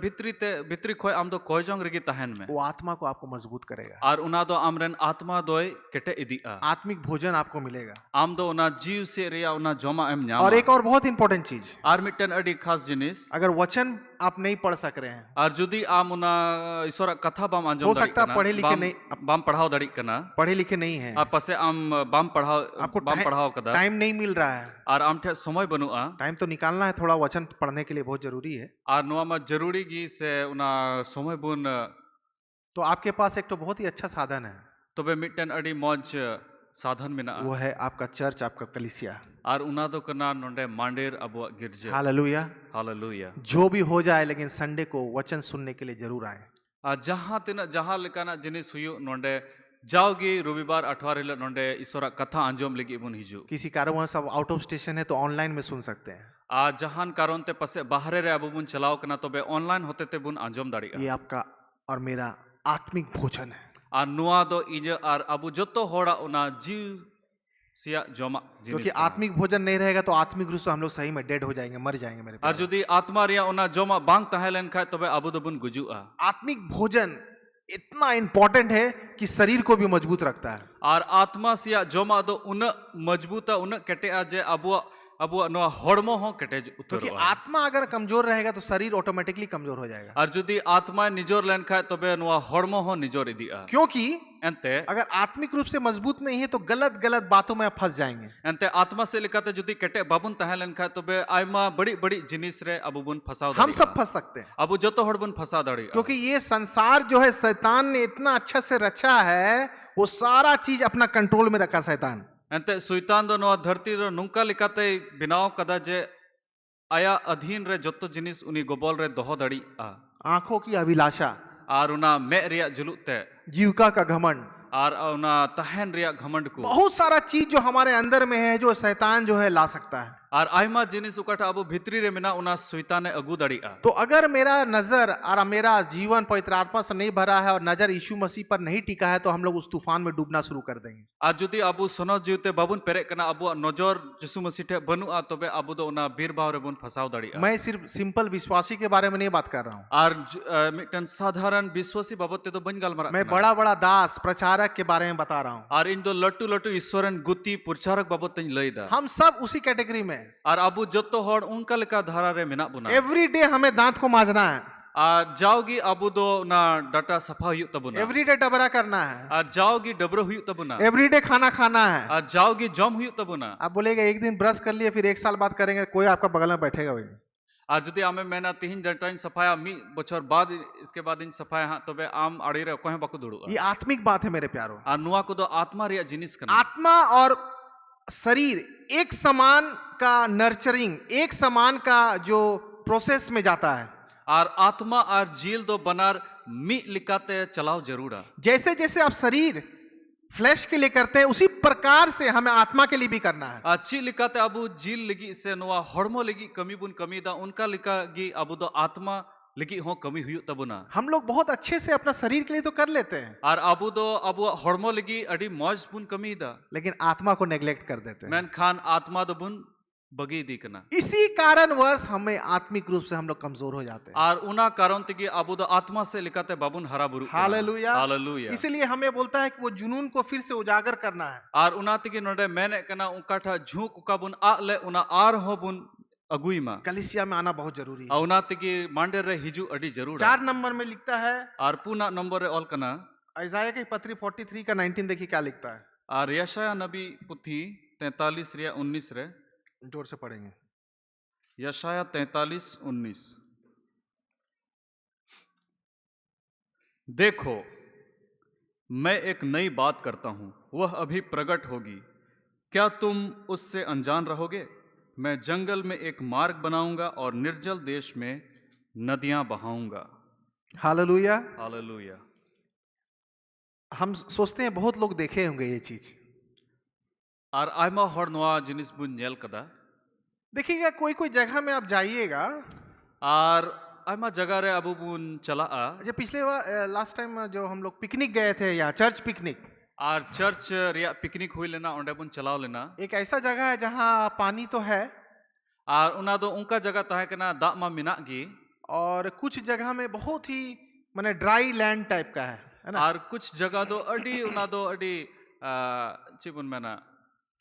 भित्री खोय आम दो कोयजोंग रगी तहन में वो आत्मा को आपको मजबूत करेगा और उना दो आमरन आत्मा दोय केटे इदी आत्मिक भोजन आपको मिलेगा आम दो उना जीव से रिया उना जोमा एम न्याम। और एक और बहुत इंपॉर्टेंट चीज और मिटन अडी खास जिनिस अगर वचन आप नहीं पढ़ सक रहे हैं और जुदी आम उना ईश्वर कथा बाम हो अंजम सकता है पढ़े लिखे नहीं बाम पढ़ाओ दड़ी कना पढ़े लिखे नहीं है और पसे आम बाम पढ़ाओ आपको बाम पढ़ाओ कदा टाइम नहीं मिल रहा है और आम ठे समय बनुआ टाइम तो निकालना है थोड़ा वचन पढ़ने के लिए बहुत जरूरी है। और नुआ मा जरूरी गी से उना समय बुन तो आपके पास एक तो बहुत ही अच्छा साधन है तबे मिटन अडी मौज साधन मिना वो है आपका चर्च आपका कलीसिया और उना दो कना नोंडे मांडेर अबुआ गिरजा। Hallelujah hallelujah. जो भी हो जाए लेकिन संडे को वचन सुनने के लिए जरूर आए। जहां तिना जहां लेकाना जिनिस हुयु नोंडे जाओगी रविवार अठवार हिल नोंडे ईश्वर कथा अंजोम लगी बुन हिजु किसी कारणवश अब आउट ऑफ स्टेशन है तो ऑनलाइन में सुन सकते हैं। जहान कारण ते पसे बाहरे रे अबु बुन चलाओ कना तबे ऑनलाइन होते ते बुन अंजोम दाड़ी ये आपका और मेरा आत्मिक भोजन है। और नुआ दो इज और अबु जोतो होड़ा उना जीव सिया जोमा क्योंकि आत्मिक भोजन नहीं रहेगा तो आत्मिक रूप से हम लोग सही में डेड हो जाएंगे मर जाएंगे मेरे और जुदी आत्मा रिया उना जोमा बांग तहलेन खाय तबे अबु दो बुन गुजुआ। आत्मिक भोजन इतना इंपॉर्टेंट है कि शरीर को भी मजबूत रखता है। और आत्मा सिया जोमा दो उन मजबूता उन कटे जे अबुआ अबुआ नुआ होड़मो हो कटे क्योंकि आत्मा अगर कमजोर रहेगा तो शरीर ऑटोमेटिकली कमजोर हो जाएगा। और जुदी आत्मा निजोर लेन खाय तबे नुआ होड़मो हो निजोर इदिया क्योंकि एंते अगर आत्मिक रूप से मजबूत नहीं है तो गलत गलत बातों में आप फंस जाएंगे। एंते आत्मा से लिखाते जुदी कटे बाबुन तहलेन खाय तबे आयमा बड़ी बड़ी जिनिस रे अबु बुन फसाओ हम सब फंस सकते हैं अबु जोतो होड़ बुन फसा दाड़ी क्योंकि ये संसार जो है शैतान ने इतना अच्छा से रचा है वो सारा चीज अपना कंट्रोल में रखा शैतान। एंते सुइतान दो नुआ धरती रो नुंका लिखाते बिनाव कदा जे आया अधीन रे जोतो जिनिस उनी गोबल रे दोहो दाड़ी आंखों की अभिलाषा और उना मे रिया जुलुते जीविका का घमंड और उना तहन रिया घमंड को बहुत सारा चीज जो हमारे अंदर में है जो शैतान जो है ला सकता है। और आयमा जिनिस उकाटा अबु भितरी रे मिना उना सुइतान ने अगु दाड़ी तो अगर मेरा नजर और मेरा जीवन पवित्र आत्मा से नहीं भरा है और नजर यीशु मसीह पर नहीं टिका है तो हम लोग उस तूफान में डूबना शुरू कर देंगे। और जुदी अबु सोनो जीवते बाबुन पेरे कना अबु नजर यीशु मसीह ठे बनुआ तबे अबु दो उना बीर भाव रे बुन फसाव दाड़ी। मैं सिर्फ सिंपल विश्वासी के बारे में नहीं बात कर रहा हूँ और मिटन साधारण विश्वासी बाबत ते तो बन गलमरा मैं बड़ा बड़ा दास प्रचारक के बारे में बता रहा हूँ और इन दो लट्टू लट्टू ईश्वरन गुती प्रचारक बाबत तन लईदा हम सब उसी कैटेगरी में। और अबु जोतो होड़ उनका लेका धारा रे मिना बुना एवरी डे हमें दांत को मांजना है जाओगी अबु दो ना डाटा सफा हुई तबुना एवरीडे डबरा करना है जाओगी डबरो हुई तबुना एवरीडे खाना खाना है जाओगी जम हुई तबुना। आप बोलेगा एक दिन ब्रश कर लिए फिर एक साल बाद करेंगे कोई आपका बगल में बैठेगा वही Ar judi ame mena tihin jantain sapaya mi bochor bad iske बाद इन सफाया हाँ तबे आम आड़ी रे कोहे बाको दुड़ुआ ये आत्मिक बात है मेरे प्यारो। आर नुआ को दो आत्मा रिया जिनिस कना आत्मा और शरीर एक समान का नर्चरिंग, एक समान का जो प्रोसेस में जाता है। आर आत्मा आर जील दो बनार मी लिकाते चलाओ जरूरा जैसे जैसे आप शरीर फ्लैश के लिए करते हैं उसी प्रकार से हमें आत्मा के लिए भी करना है। अच्छी लिकाते अबु जील लगी से नुआ हड़मो लगी कमी बुन कमी दा उनका लिका गी अबु दो आत्मा लगी हो कमी हुई तबुना हम लोग बहुत अच्छे से अपना शरीर के लिए तो कर लेते हैं, आर अबु दो अबु हड़मो लगी अड़ी मौज बुन कमी दा लेकिन आत्मा को नेग्लेक्ट कर देते हैं। मैन खान आत्मा दो बुन बगी दिकना इसी कारणवश हमें आत्मिक रूप से हम लोग कमजोर हो जाते हैं। आर उना कारण तिगी अबु दो आत्मा से लिकाते बाबुन हरा बुरु हालेलुया, हालेलुया इसलिए हमें बोलता है कि वो जुनून को फिर से उजागर करना है। आर उना तिगी नोडे मैंने कना उकाठा झूक उका बुन आ ले उना आर हो बुन अगुई मा कलीसिया में आना बहुत जरूरी है। उना तिगी मांडे रे हिजू अडी जरूर 4 नंबर में लिखता है, आर पुना नंबर रे ऑल कना इसाया की पत्री 43 का 19 देखिए क्या लिखता है। आर यशाया नबी पुथी 43 रिया 19 रे जोर से पढ़ेंगे। यशाया 43:19 देखो मैं एक नई बात करता हूं वह अभी प्रकट होगी क्या तुम उससे अनजान रहोगे। मैं जंगल में एक मार्ग बनाऊंगा और निर्जल देश में नदियां बहाऊंगा। हालेलुया। हालेलुया। हम सोचते हैं बहुत लोग देखे होंगे ये चीज। आर आयमा हर नोआ जिनिस बुन नेल कदा देखिएगा कोई कोई जगह में आप जाइएगा आर आयमा जगह रे अबु बुन चला जो पिछले लास्ट टाइम जो हम लोग पिकनिक गए थे यहाँ चर्च पिकनिक, आर चर्च रिया पिकनिक हुई लेना ओंडे बुन चलाओ लेना एक ऐसा जगह है जहाँ पानी तो है आर उना दो उनका जगह तहे कना दाग मा मिना गी और कुछ जगह में बहुत ही माने ड्राई लैंड टाइप का है ना। आर कुछ जगह दो अडी उना दो अडी चिबुन मेना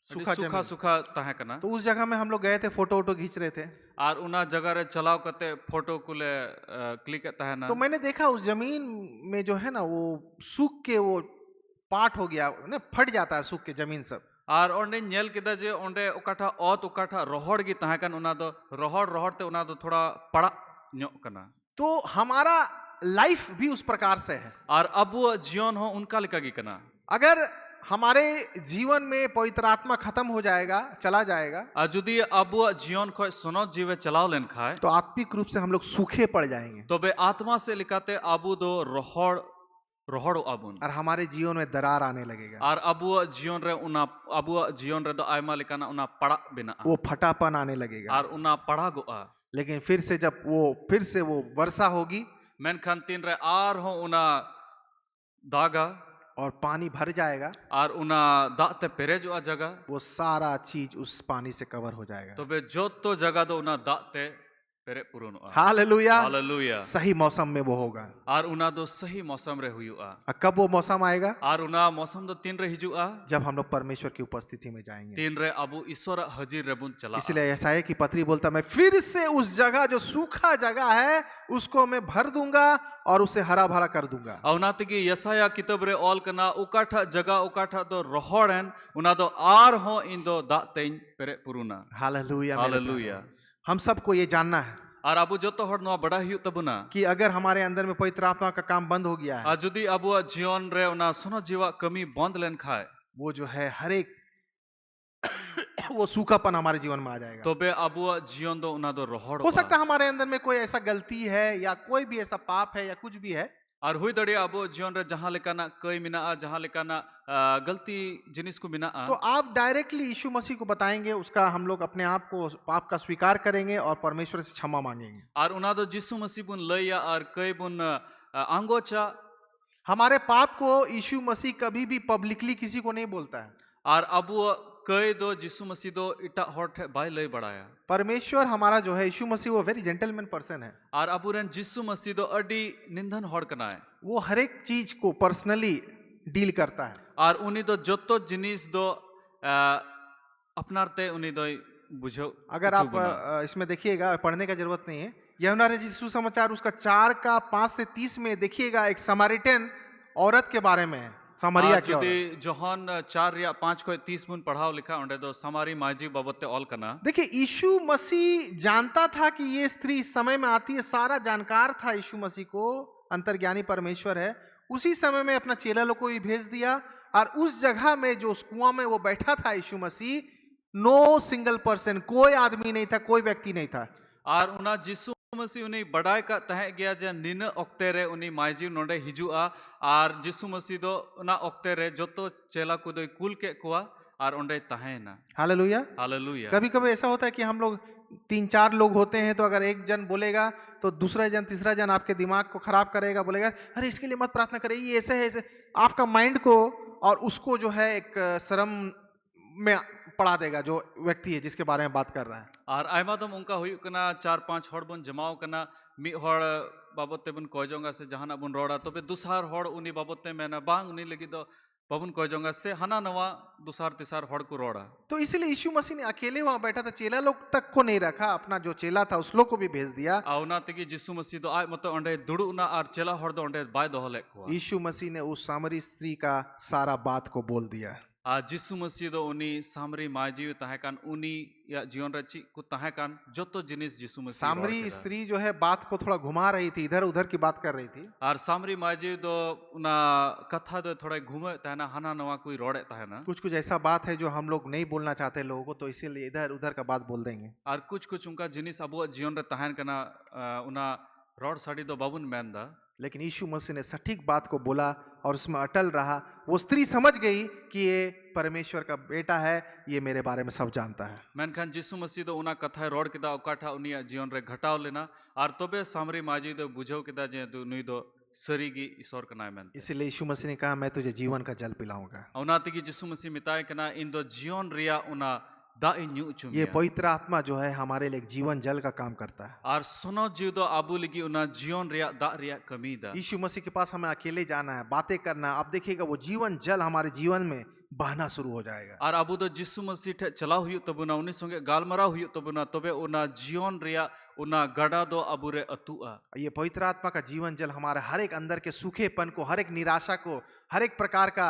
सूखा सूखा सूखा तहे कना तो उस जगह में हम लोग गए थे, फोटो वोटो खींच रहे थे। आर उना जगह रे चलाओ कते फोटो कुले क्लिक तहे ना तो मैंने देखा उस जमीन में जो है ना वो सूख के वो पाट हो गया ना, फट जाता है सूख के जमीन सब। आर ओंडे नेल किदा जे ओंडे उकाठा ओत उकाठा रोहड़ गी तहे कन उना दो रोहड़ रोहड़ ते उना दो थोड़ा पड़ा न्यो कना। तो हमारा लाइफ भी उस प्रकार से है। आर अबु जीवन हो उनका लिका गी कना अगर हमारे जीवन में पवित्र आत्मा खत्म हो जाएगा, चला जाएगा, आ जुदी अबु जीवन को सुनो जीवे चलाओ लेन खाए तो आत्मिक रूप से हम लोग सूखे पड़ जाएंगे तो बे आत्मा से लिखाते अबु दो रोहड़ रोहड़ अबुन और हमारे जीवन में दरार आने लगेगा। आर अबु जीवन रे उना अबु जीवन रे दो आयमा लिकाना उना पड़ा बिना वो फटापन आने लगेगा। आर उना पड़ा गो लेकिन फिर से जब फिर से वो वर्षा होगी मेनखान तीन रे आर हो उना दागा और पानी भर जाएगा आर उना दाते पेरेज जगह वो सारा चीज उस पानी से कवर हो जाएगा। तो बे जो तो जगह दो उना दाते पेरे पुरुन हालेलुया, हालेलुया सही मौसम में वो होगा। आर उना दो सही मौसम रे हुई कब वो मौसम आएगा? आर उना मौसम दो तीन रे हिजुआ जब हम लोग परमेश्वर की उपस्थिति में जाएंगे। तीन रे अबु ईश्वर हजीर रे बुन चला। इसलिए यशायाह की पत्री बोलता मैं फिर से उस जगह जो सूखा जगह है उसको मैं भर दूंगा और उसे हरा भरा कर दूंगा। औना तिगी यशाया किताब रे ऑल कना उकाठा जगह उकाठा दो रोहड़न उना दो आर हो इन दो दा तेन पेरे पुरुना। Hallelujah, hallelujah. हम सबको ये जानना है और अबु जो तो हर नो बड़ा ही तबुना कि अगर हमारे अंदर में पवित्र आत्मा का काम बंद हो गया है, जुदी अबु जीवन रे उना सुनो जीवा कमी बंद लेन खाए वो जो है हर एक वो सूखापन हमारे जीवन में आ जाएगा। तो बे अबु जीवन दो उना दो रोहड़ हो सकता है हमारे अंदर में कोई ऐसा गलती है या कोई भी ऐसा पाप है या कुछ भी है और हुई दड़े अबु जीवन रे जहां लेकाना कई मिना जहां लेकाना गलती जिनिस को मिना तो आप डायरेक्टली यीशु मसीह को बताएंगे, उसका हम लोग अपने आप को पाप का स्वीकार करेंगे और परमेश्वर से क्षमा मांगेंगे। और उना दो यीशु मसीह बुन लया और कई बुन आंगोचा हमारे पाप को यीशु मसीह कभी भी पब्लिकली किसी को नहीं बोलता है। और अबु कई दो यीशु मसीह दो इटा हॉट बाय लय बढ़ाया। परमेश्वर हमारा जो है यीशु मसीह वो वेरी जेंटलमैन पर्सन है और अबु रन यीशु मसीह दो अडी निंदन हॉड कना है। वो हर एक चीज को पर्सनली डील करता है और उन्हीं दो जो तो जिनिस दो अपनाते उन्हीं दो बुझो। अगर आप इसमें देखिएगा, पढ़ने का जरूरत नहीं है, यूहन्ना रचित सुसमाचार उसका 4 का 5 से 30 में देखिएगा एक समारिटन औरत के बारे में है। सामरिया ᱟᱨ क्या हो रहा है? ᱡᱩᱫᱤ ᱡᱚᱦᱚᱱ 4:5-30 ᱵᱚᱱ ᱯᱟᱲᱦᱟᱣ ᱞᱮᱠᱷᱟᱱ ᱚᱸᱰᱮ ᱫᱚ सामारी माजी बाबत ते ऑल कना। देखिए यीशु मसीह जानता था कि ये स्त्री इस समय में आती है, सारा जानकार था यीशु मसीह को, अंतर्ज्ञानी परमेश्वर है। उसी समय में अपना चेला लोग को भी भेज दिया और उस जगह में जो उस कुआं में वो बैठा था यीशु मसीह, नो सिंगल पर्सन, कोई आदमी नहीं था, कोई व्यक्ति नहीं था। और उना जिसु मसीह उनी बड़ाई का तहे गया जे निन ऑक्ते रे उनी माजी नोडे हिजुआ और जिसु मसीह दो उना ऑक्ते रे जोतो चेला को दो कुल के कुआ और ओंडे तहे ना। हालेलुया। हालेलुया। कभी कभी ऐसा होता है कि हम लोग 3-4 लोग होते हैं, तो अगर एक जन बोलेगा तो दूसरा जन तीसरा जन आपके दिमाग को खराब करेगा, बोलेगा अरे इसके लिए मत प्रार्थना करें, ये ऐसे है ऐसे, आपका माइंड को और उसको जो है एक शर्म में पड़ा देगा जो व्यक्ति है जिसके बारे में बात कर रहा है। और आयमा दम उनका हुई कना 4-5 हड़ बन जमाव कना मी हड़ बाबते बन कोयजोंगा से जहाना बन रोड़ा तो बे दुसार हड़ उनी बाबते मेना बांग उनी लगी दो बाबुन कोयजोंगा से हना नवा दुसार तिसार हड़ को रोड़ा। तो इसलिए यीशु मसीह ने अकेले वहां बैठा था, चेला लोग तक को नहीं रखा, अपना जो चेला था उस लोग को भी भेज दिया। आउना तकी जिसु मसीह दो आय मत ओंडे दुड़ु ना और चेला हड़ दो ओंडे बाय दोहले को। यीशु मसीह ने उस सामरी स्त्री का सारा बात को बोल दिया। आ जिसु मसीह दो उनी सामरी माजी तहकान उनी या जीवन रची को तहकान जोतो जिनिस जिसु मसीह सामरी स्त्री जो है बात को थोड़ा घुमा रही थी, इधर उधर की बात कर रही थी। और सामरी माजी दो उना कथा दो थोड़ा घूमे तहना हना नवा कोई रोड़े तहना। कुछ कुछ ऐसा बात है जो हम लोग नहीं बोलना चाहते लोगों को, तो इसीलिए इधर उधर का बात बोल देंगे। और कुछ उनका जिनिस अब जीवन रे तहन कना उना रोड साड़ी दो बाबुन मेंदा। लेकिन यीशु मसीह ने सटीक बात को बोला और उसमें अटल रहा। वो स्त्री समझ गई कि ये परमेश्वर का बेटा है, ये मेरे बारे में सब जानता है। मेनखान जिसु मसीह दो उना कथा रोड किदा ओकाठा उनिया जीवन रे घटाव लेना और तबे सामरी माजी दो बुझाव किदा जे दो नुई दो सरीगी ईश्वर कना मेन। इसलिए यीशु मसीह ने कहा मैं तुझे जीवन का जल पिलाऊंगा। उना तकी जिसु मसीह मिताय कना इन दो जीवन रिया उना दा इन्यू चुम। ये पवित्र आत्मा जो है हमारे लिए एक जीवन जल का काम करता है। और सुनो जीव दो आबू लगी उना जीवन रिया दा रिया कमी दा। यीशु मसीह के पास हमें अकेले जाना है, बातें करना है। अब देखिएगा वो जीवन जल हमारे जीवन में बहना शुरू हो जाएगा। और अबू दो जिसु मसीह ठे चला हुई तबुना उनी संगे गालमरा हुई तबुना तबे उना जीवन रिया उना गड़ा दो अबू रे अतुआ। ये पवित्र आत्मा का जीवन जल हमारे हर एक अंदर के सूखेपन को, हर एक निराशा को, हर एक प्रकार का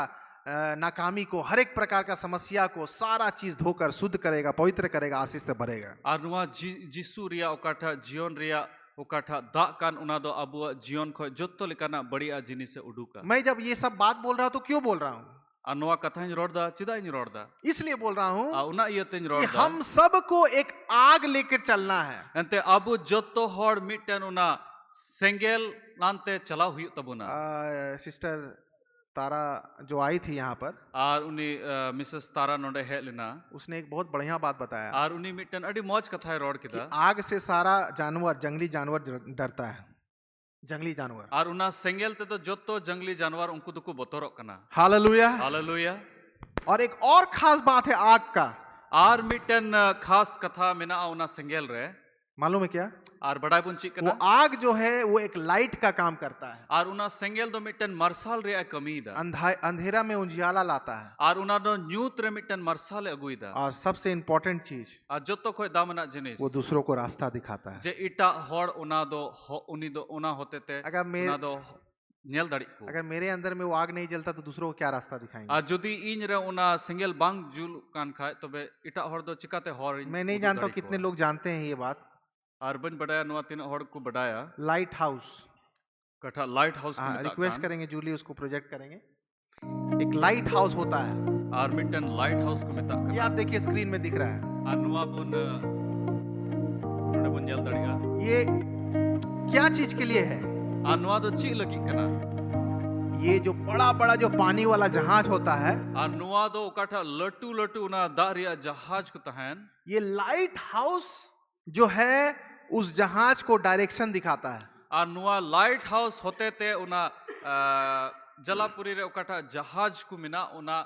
नाकामी को, हर एक प्रकार का समस्या को, सारा चीज धोकर शुद्ध करेगा, पवित्र करेगा, आशीष से भरेगा। और नुआ जिसु रिया ओकाठा जीवन रिया ओकाठा दा कान उना दो अबुआ जीवन खो जोत्तो लेकाना बढ़िया जिनिस से उडुका। मैं जब ये सब बात बोल रहा हूं तो क्यों बोल रहा हूं? और नुआ कथा इन रोड दा चिदा इन रोड दा इसलिए बोल रहा हूं उना इयते इन रोड कि दा हम सबको एक आग लेकर चलना है। एंते अबु जोत्तो हड़ मिटन उना सेंगेल नानते चला हुई तबुना। सिस्टर तारा जो आई थी यहाँ पर, और उनी मिसेस तारा नोडे हे लेना, उसने एक बहुत बढ़िया बात बताया। और उनी मिटन अड़ी मौज कथा रोड किदा आग से सारा जानवर, जंगली जानवर डरता है, जंगली जानवर। और उना सेंगेल ते तो जोत्तो जंगली जानवर उनको दुको बतोरो कना। हालेलुया। हालेलुया। और एक और खास बात है आग का। और मिटन खास कथा मिना उना सेंगेल रे, मालूम है क्या? और बड़ा बुंची वो कना आग जो है वो एक लाइट का काम करता है। और उना सेंगेल दो मिटन मरसाल रे कमी दा। अंधेरा में उजियाला लाता है। और उना दो न्यूत रे मिटन मरसाल अगुई दा। और सबसे इम्पोर्टेंट चीज, और जोत्तो कोई दामना जिनिस वो दूसरों को रास्ता दिखाता है। जे इटा हड़ उना दो उनी दो उना होते ते अगर उना दो नेल दड़ी को। अगर मेरे अंदर में वो आग नहीं जलता तो दूसरों को क्या रास्ता दिखाएंगे? और जुदी इन रे उना सिंगल बांग जुल कान खाए तबे इटा हड़ दो चिकाते हड़। मैं नहीं जानता हूँ कितने लोग जानते हैं ये बात। और बन बढ़ाया नुआ तीन हड़ को बढ़ाया लाइट हाउस कथा लाइट हाउस को मिता रिक्वेस्ट कान। करेंगे जूली, उसको प्रोजेक्ट करेंगे। एक लाइट हाउस होता है, और मिटन लाइट हाउस को मिता ये आप देखिए स्क्रीन में दिख रहा है। और नुआ बुन बुन नेल दड़िया ये क्या चीज के लिए है? और नुआ दो ची लगी कना। ये जो बड़ा बड़ा जो पानी वाला जहाज होता है, और नुआ दो उकाठा लटू लटू ना दारिया जहाज को तहन, ये लाइट हाउस जो है उस जहाज को डायरेक्शन दिखाता है। और नुआ लाइट हाउस होते ते उना जलापुरी रे उकाठा जहाज को मिना उना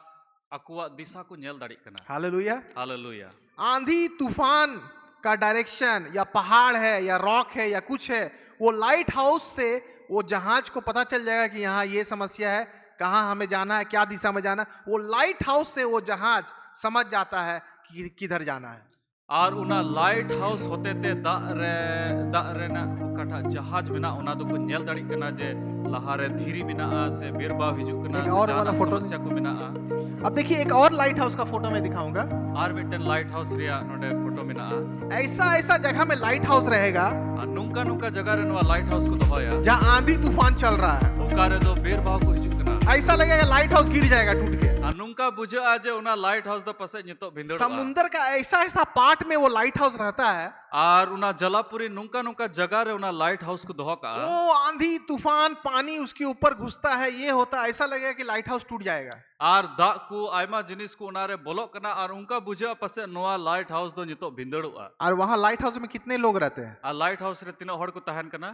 अकुआ दिशा को नेल दड़ी कना। हालेलुया। हालेलुया। आंधी तूफान का डायरेक्शन या पहाड़ है या रॉक है या कुछ है, वो लाइट हाउस से वो जहाज को पता चल जाएगा कि यहाँ ये समस्या है, कहाँ हमें जाना है, क्या दिशा में जाना। वो लाइट हाउस से वो जहाज समझ जाता है कि किधर जाना है। और उना लाइट हाउस होते ते दा रे ना okathak jahaj mena ona do ko nyel dari kana je lahare dhiri mena a se birbaw hijuk kana एक se और वाला jana फोटो समस्या को mena a अब देखिए एक और लाइट हाउस का फोटो मैं दिखाऊंगा ar mitten light house ria node photo mena a ऐसा ऐसा जगह में लाइट हाउस रहेगा nungka nungka jaga re noa light house ko dohoya जहाँ आंधी तूफान चल रहा है okare do birbaw ko hijuk kana ऐसा लगेगा लाइट हाउस गिर जाएगा टूट के nungka bujha je ona light house do pase nitok bindor समुंदर का ऐसा ऐसा पार्ट में वो लाइट हाउस रहता है ar una jalapuri nungka nungka jaga re ona light house ko doho ka वो आंधी तूफान पानी उसके ऊपर घुसता है ये होता है ऐसा लगेगा कि लाइट हाउस टूट जाएगा ar dak ku aima jinis ku onare bolok kana ar unka bujha pase noa light house do nitok bindoruga और वहां लाइट हाउस में कितने लोग रहते हैं ar light house re tino hor ko tahan kana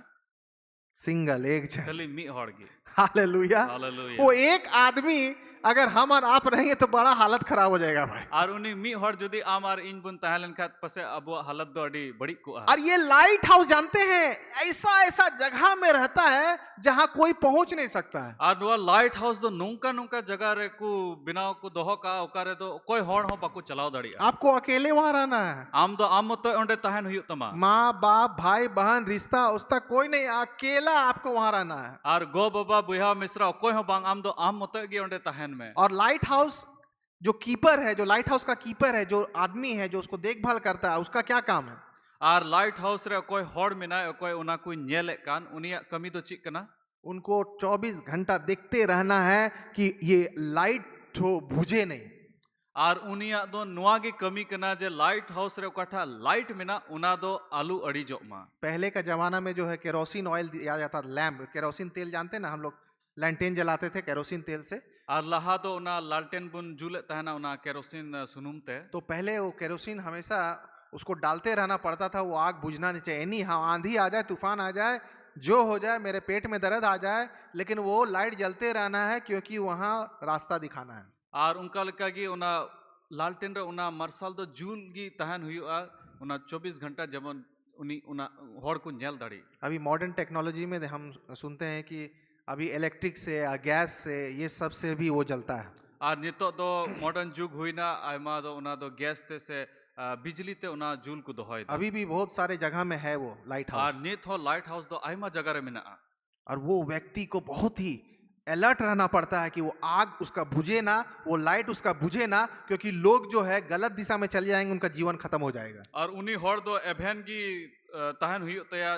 single एक जन khali mi hor gi hallelujah hallelujah वो एक आदमी अगर हम और आप रहेंगे तो बड़ा हालत खराब हो जाएगा भाई ar uni mi hor jodi am ar in bun tahan len khat pase abo halat do adi badi ko और ये लाइट हाउस जानते हैं ऐसा ऐसा जगह में रहता है जहां कोई पहुंच नहीं सकता है ar noa light house do nungka nungka jaga re ku binaw ko doho ka okare do koi hor ho bako chalao dari आपको अकेले वहां रहना है am do am moto onde tahan huyuk tama माँ बाप भाई बहन रिश्ता उसका कोई नहीं अकेला आपको वहां रहना है ar go baba buha misra koi ho bang am do am moto gi onde tahan में और लाइट हाउस जो कीपर है जो लाइट हाउस का कीपर है जो आदमी है जो उसको देखभाल करता है उसका क्या काम है ar light house re koi hor mena koi ona ko nyele kan unia kami do chik kana उनको 24 घंटा देखते रहना है कि ये लाइट हो बुझे नहीं ar unia do noa gi kami kana je light house re okatha light mena una do alu adi jok ma पहले का जमाना में जो है केरोसिन ऑयल दिया जाता था लैम्प केरोसिन तेल जानते हैं ना हम लोग लैंटेन जलाते थे केरोसिन तेल से ar laha do una lalten bun jule tahana una kerosene sunum te तो पहले वो केरोसिन हमेशा उसको डालते रहना पड़ता था वो आग बुझना नहीं चाहिए एनी हाँ आंधी आ जाए तूफान आ जाए जो हो जाए मेरे पेट में दर्द आ जाए लेकिन वो लाइट जलते रहना है क्योंकि वहाँ रास्ता दिखाना है ar unka leka gi una lalten re una marsal do jul gi tahan huyuga una 24 घंटा जमन uni una hor ko nyel dari अभी मॉडर्न टेक्नोलॉजी में हम सुनते हैं कि अभी इलेक्ट्रिक से या गैस से ये सब से भी वो जलता है ar nitok do modern jug huina aima do una do gas te se bijli te una jul ko dohoy da अभी भी बहुत सारे जगह में है वो light ar house nit ho light house do aima jaga re mena और वो व्यक्ति को बहुत ही अलर्ट रहना पड़ता है कि वो आग उसका बुझे ना वो लाइट उसका बुझे ना क्योंकि लोग जो है गलत दिशा में चले जाएंगे उनका जीवन खत्म हो जाएगा ar uni hor do event gi tahan huyuk taya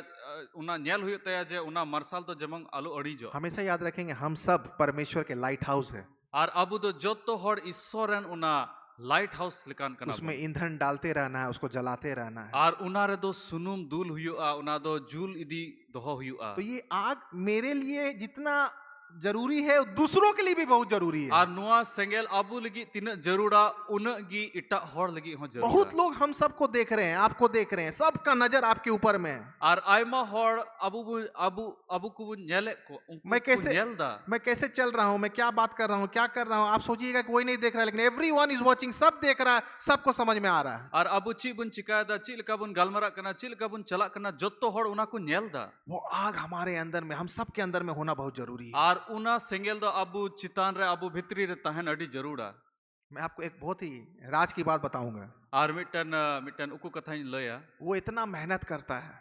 una nyel huyuk taya je una marsal do jemong alu adi jo हमेशा याद रखेंगे हम सब परमेश्वर के लाइट हाउस है ar abu do jotto hor issoren una light house likan kana उसमें ईंधन डालते रहना है उसको जलाते रहना है ar una re do sunum dul huyuga una do jul idi doho huyuga तो ये आग मेरे लिए जितना जरूरी है दूसरों के लिए भी बहुत जरूरी है ar noa sengel abu lagi tina jarura una gi ita hor lagi ho jarura बहुत लोग हम सबको देख रहे हैं आपको देख रहे हैं सबका नजर आपके ऊपर में है ar aima hor abu ku nyele ko मैं कैसे nyel da मैं कैसे चल रहा हूं मैं क्या बात कर रहा हूं क्या कर रहा हूं आप सोचिएगा कोई नहीं देख रहा है लेकिन एवरीवन इज वाचिंग सब देख रहा है सबको समझ में आ रहा है ar abu chi bun chikaya da chi leka bun galmara kana chi leka bun chalak kana jotto hor una ko nyel da वो आग हमारे अंदर में हम सब के अंदर में होना बहुत जरूरी है ar una sengel do abu chitan re abu bhitri re tahan adi jarura मैं आपको एक बहुत ही राज की बात बताऊंगा ar mitten uku kathain laya वो इतना मेहनत करता है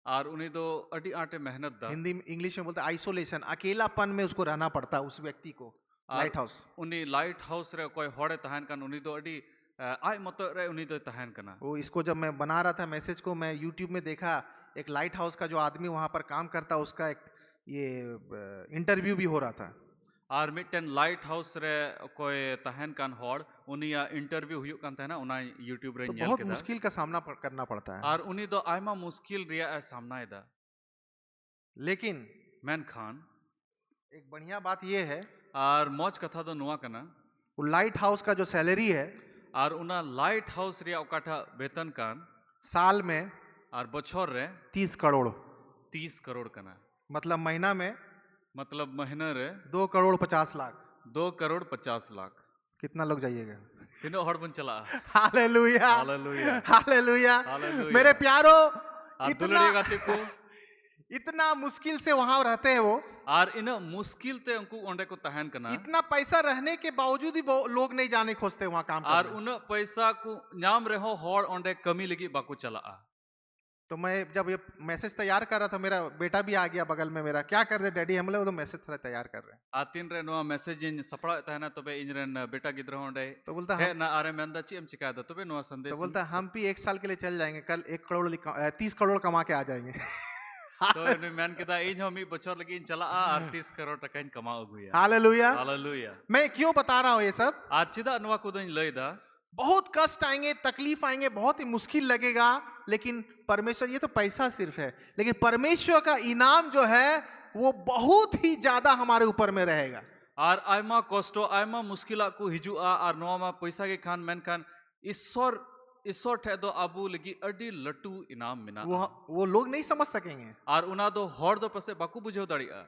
ar uni do adi ate mehnat da Hindi में इंग्लिश में बोलते हैं आइसोलेशन अकेलापन में उसको रहना पड़ता है उस व्यक्ति को light house uni light house re koi hore tahan kan uni do adi ai moto re uni do tahan kana वो इसको जब मैं बना रहा था मैसेज को मैं यूट्यूब में देखा एक लाइट हाउस का जो आदमी वहां पर काम करता है उसका एक ये इंटरव्यू भी हो रहा था ar mitten light house re koi tahan kan hor unia interview huyuk kan tahena una YouTube re तो nyel बहुत keda मुश्किल का सामना करना पड़ता है ar uni do aima muskil ria e samna eda लेकिन men khan एक बढ़िया बात ये है ar moj katha do noa kana वो लाइट हाउस का जो सैलरी है ar una light house ria okatha betan kan साल में ar bochhor re 30 crore 30 crore kana मतलब महीना में मतलब महीना रे 2 करोड़ 50 लाख 2 करोड़ 50 लाख कितना लोग जाइएगा तीनों हर बन चला हालेलुया हालेलुया हालेलुया हालेलुया। मेरे प्यारो ar इतना दुलड़ेगा तेको इतना मुश्किल से वहां रहते हैं वो ar ina मुश्किल ते उनको onde को tahan kana इतना पैसा रहने के बावजूद भी लोग नहीं जाने खोजते वहां काम ar करने una paisa ku nyam reho hor onde kami lagi baku chala तो मैं जब ये मैसेज तैयार कर रहा था, मेरा बेटा भी आ गया बगल में, मेरा क्या कर रहे डैडी, हम लोग तो मैसेज थोड़ा तैयार कर रहे हैं। तीन रे नोआ मैसेज इन सपड़ा तहना तबे इन रेन बेटा गिद्रा होंडे तो बोलता है हम ना आरे मेंदा ची एम चिका दा तबे नोआ संदेश तो बोलता हम भी 1 साल के लिए चल जाएंगे, कल 30 करोड़ कमा के आ जाएंगे। तो इन मैन केदा इन हम बचर लगी इन चला आ 30 करोड़ टका इन कमा अगुया। हालेलुया। हालेलुया। मैं क्यों बता रहा हूँ ये सब? आज चिदा नोआ कुदो इन लई दा बहुत कष्ट आएंगे, तकलीफ आएंगे, बहुत ही मुश्किल लगेगा, लेकिन परमेश्वर, ये तो पैसा सिर्फ है, लेकिन परमेश्वर का इनाम जो है वो बहुत ही ज्यादा हमारे ऊपर में रहेगा। और आयमा कष्टो आयमा मुश्किला को हिजुआ और नोआ मा पैसा के खान मेन खान ईश्वर ठे दो आबू लगी अडी लटू इनाम मिना वो लोग नहीं समझ सकेंगे, और उना दो हॉर दो पसे बाकू बुझो दाड़िया,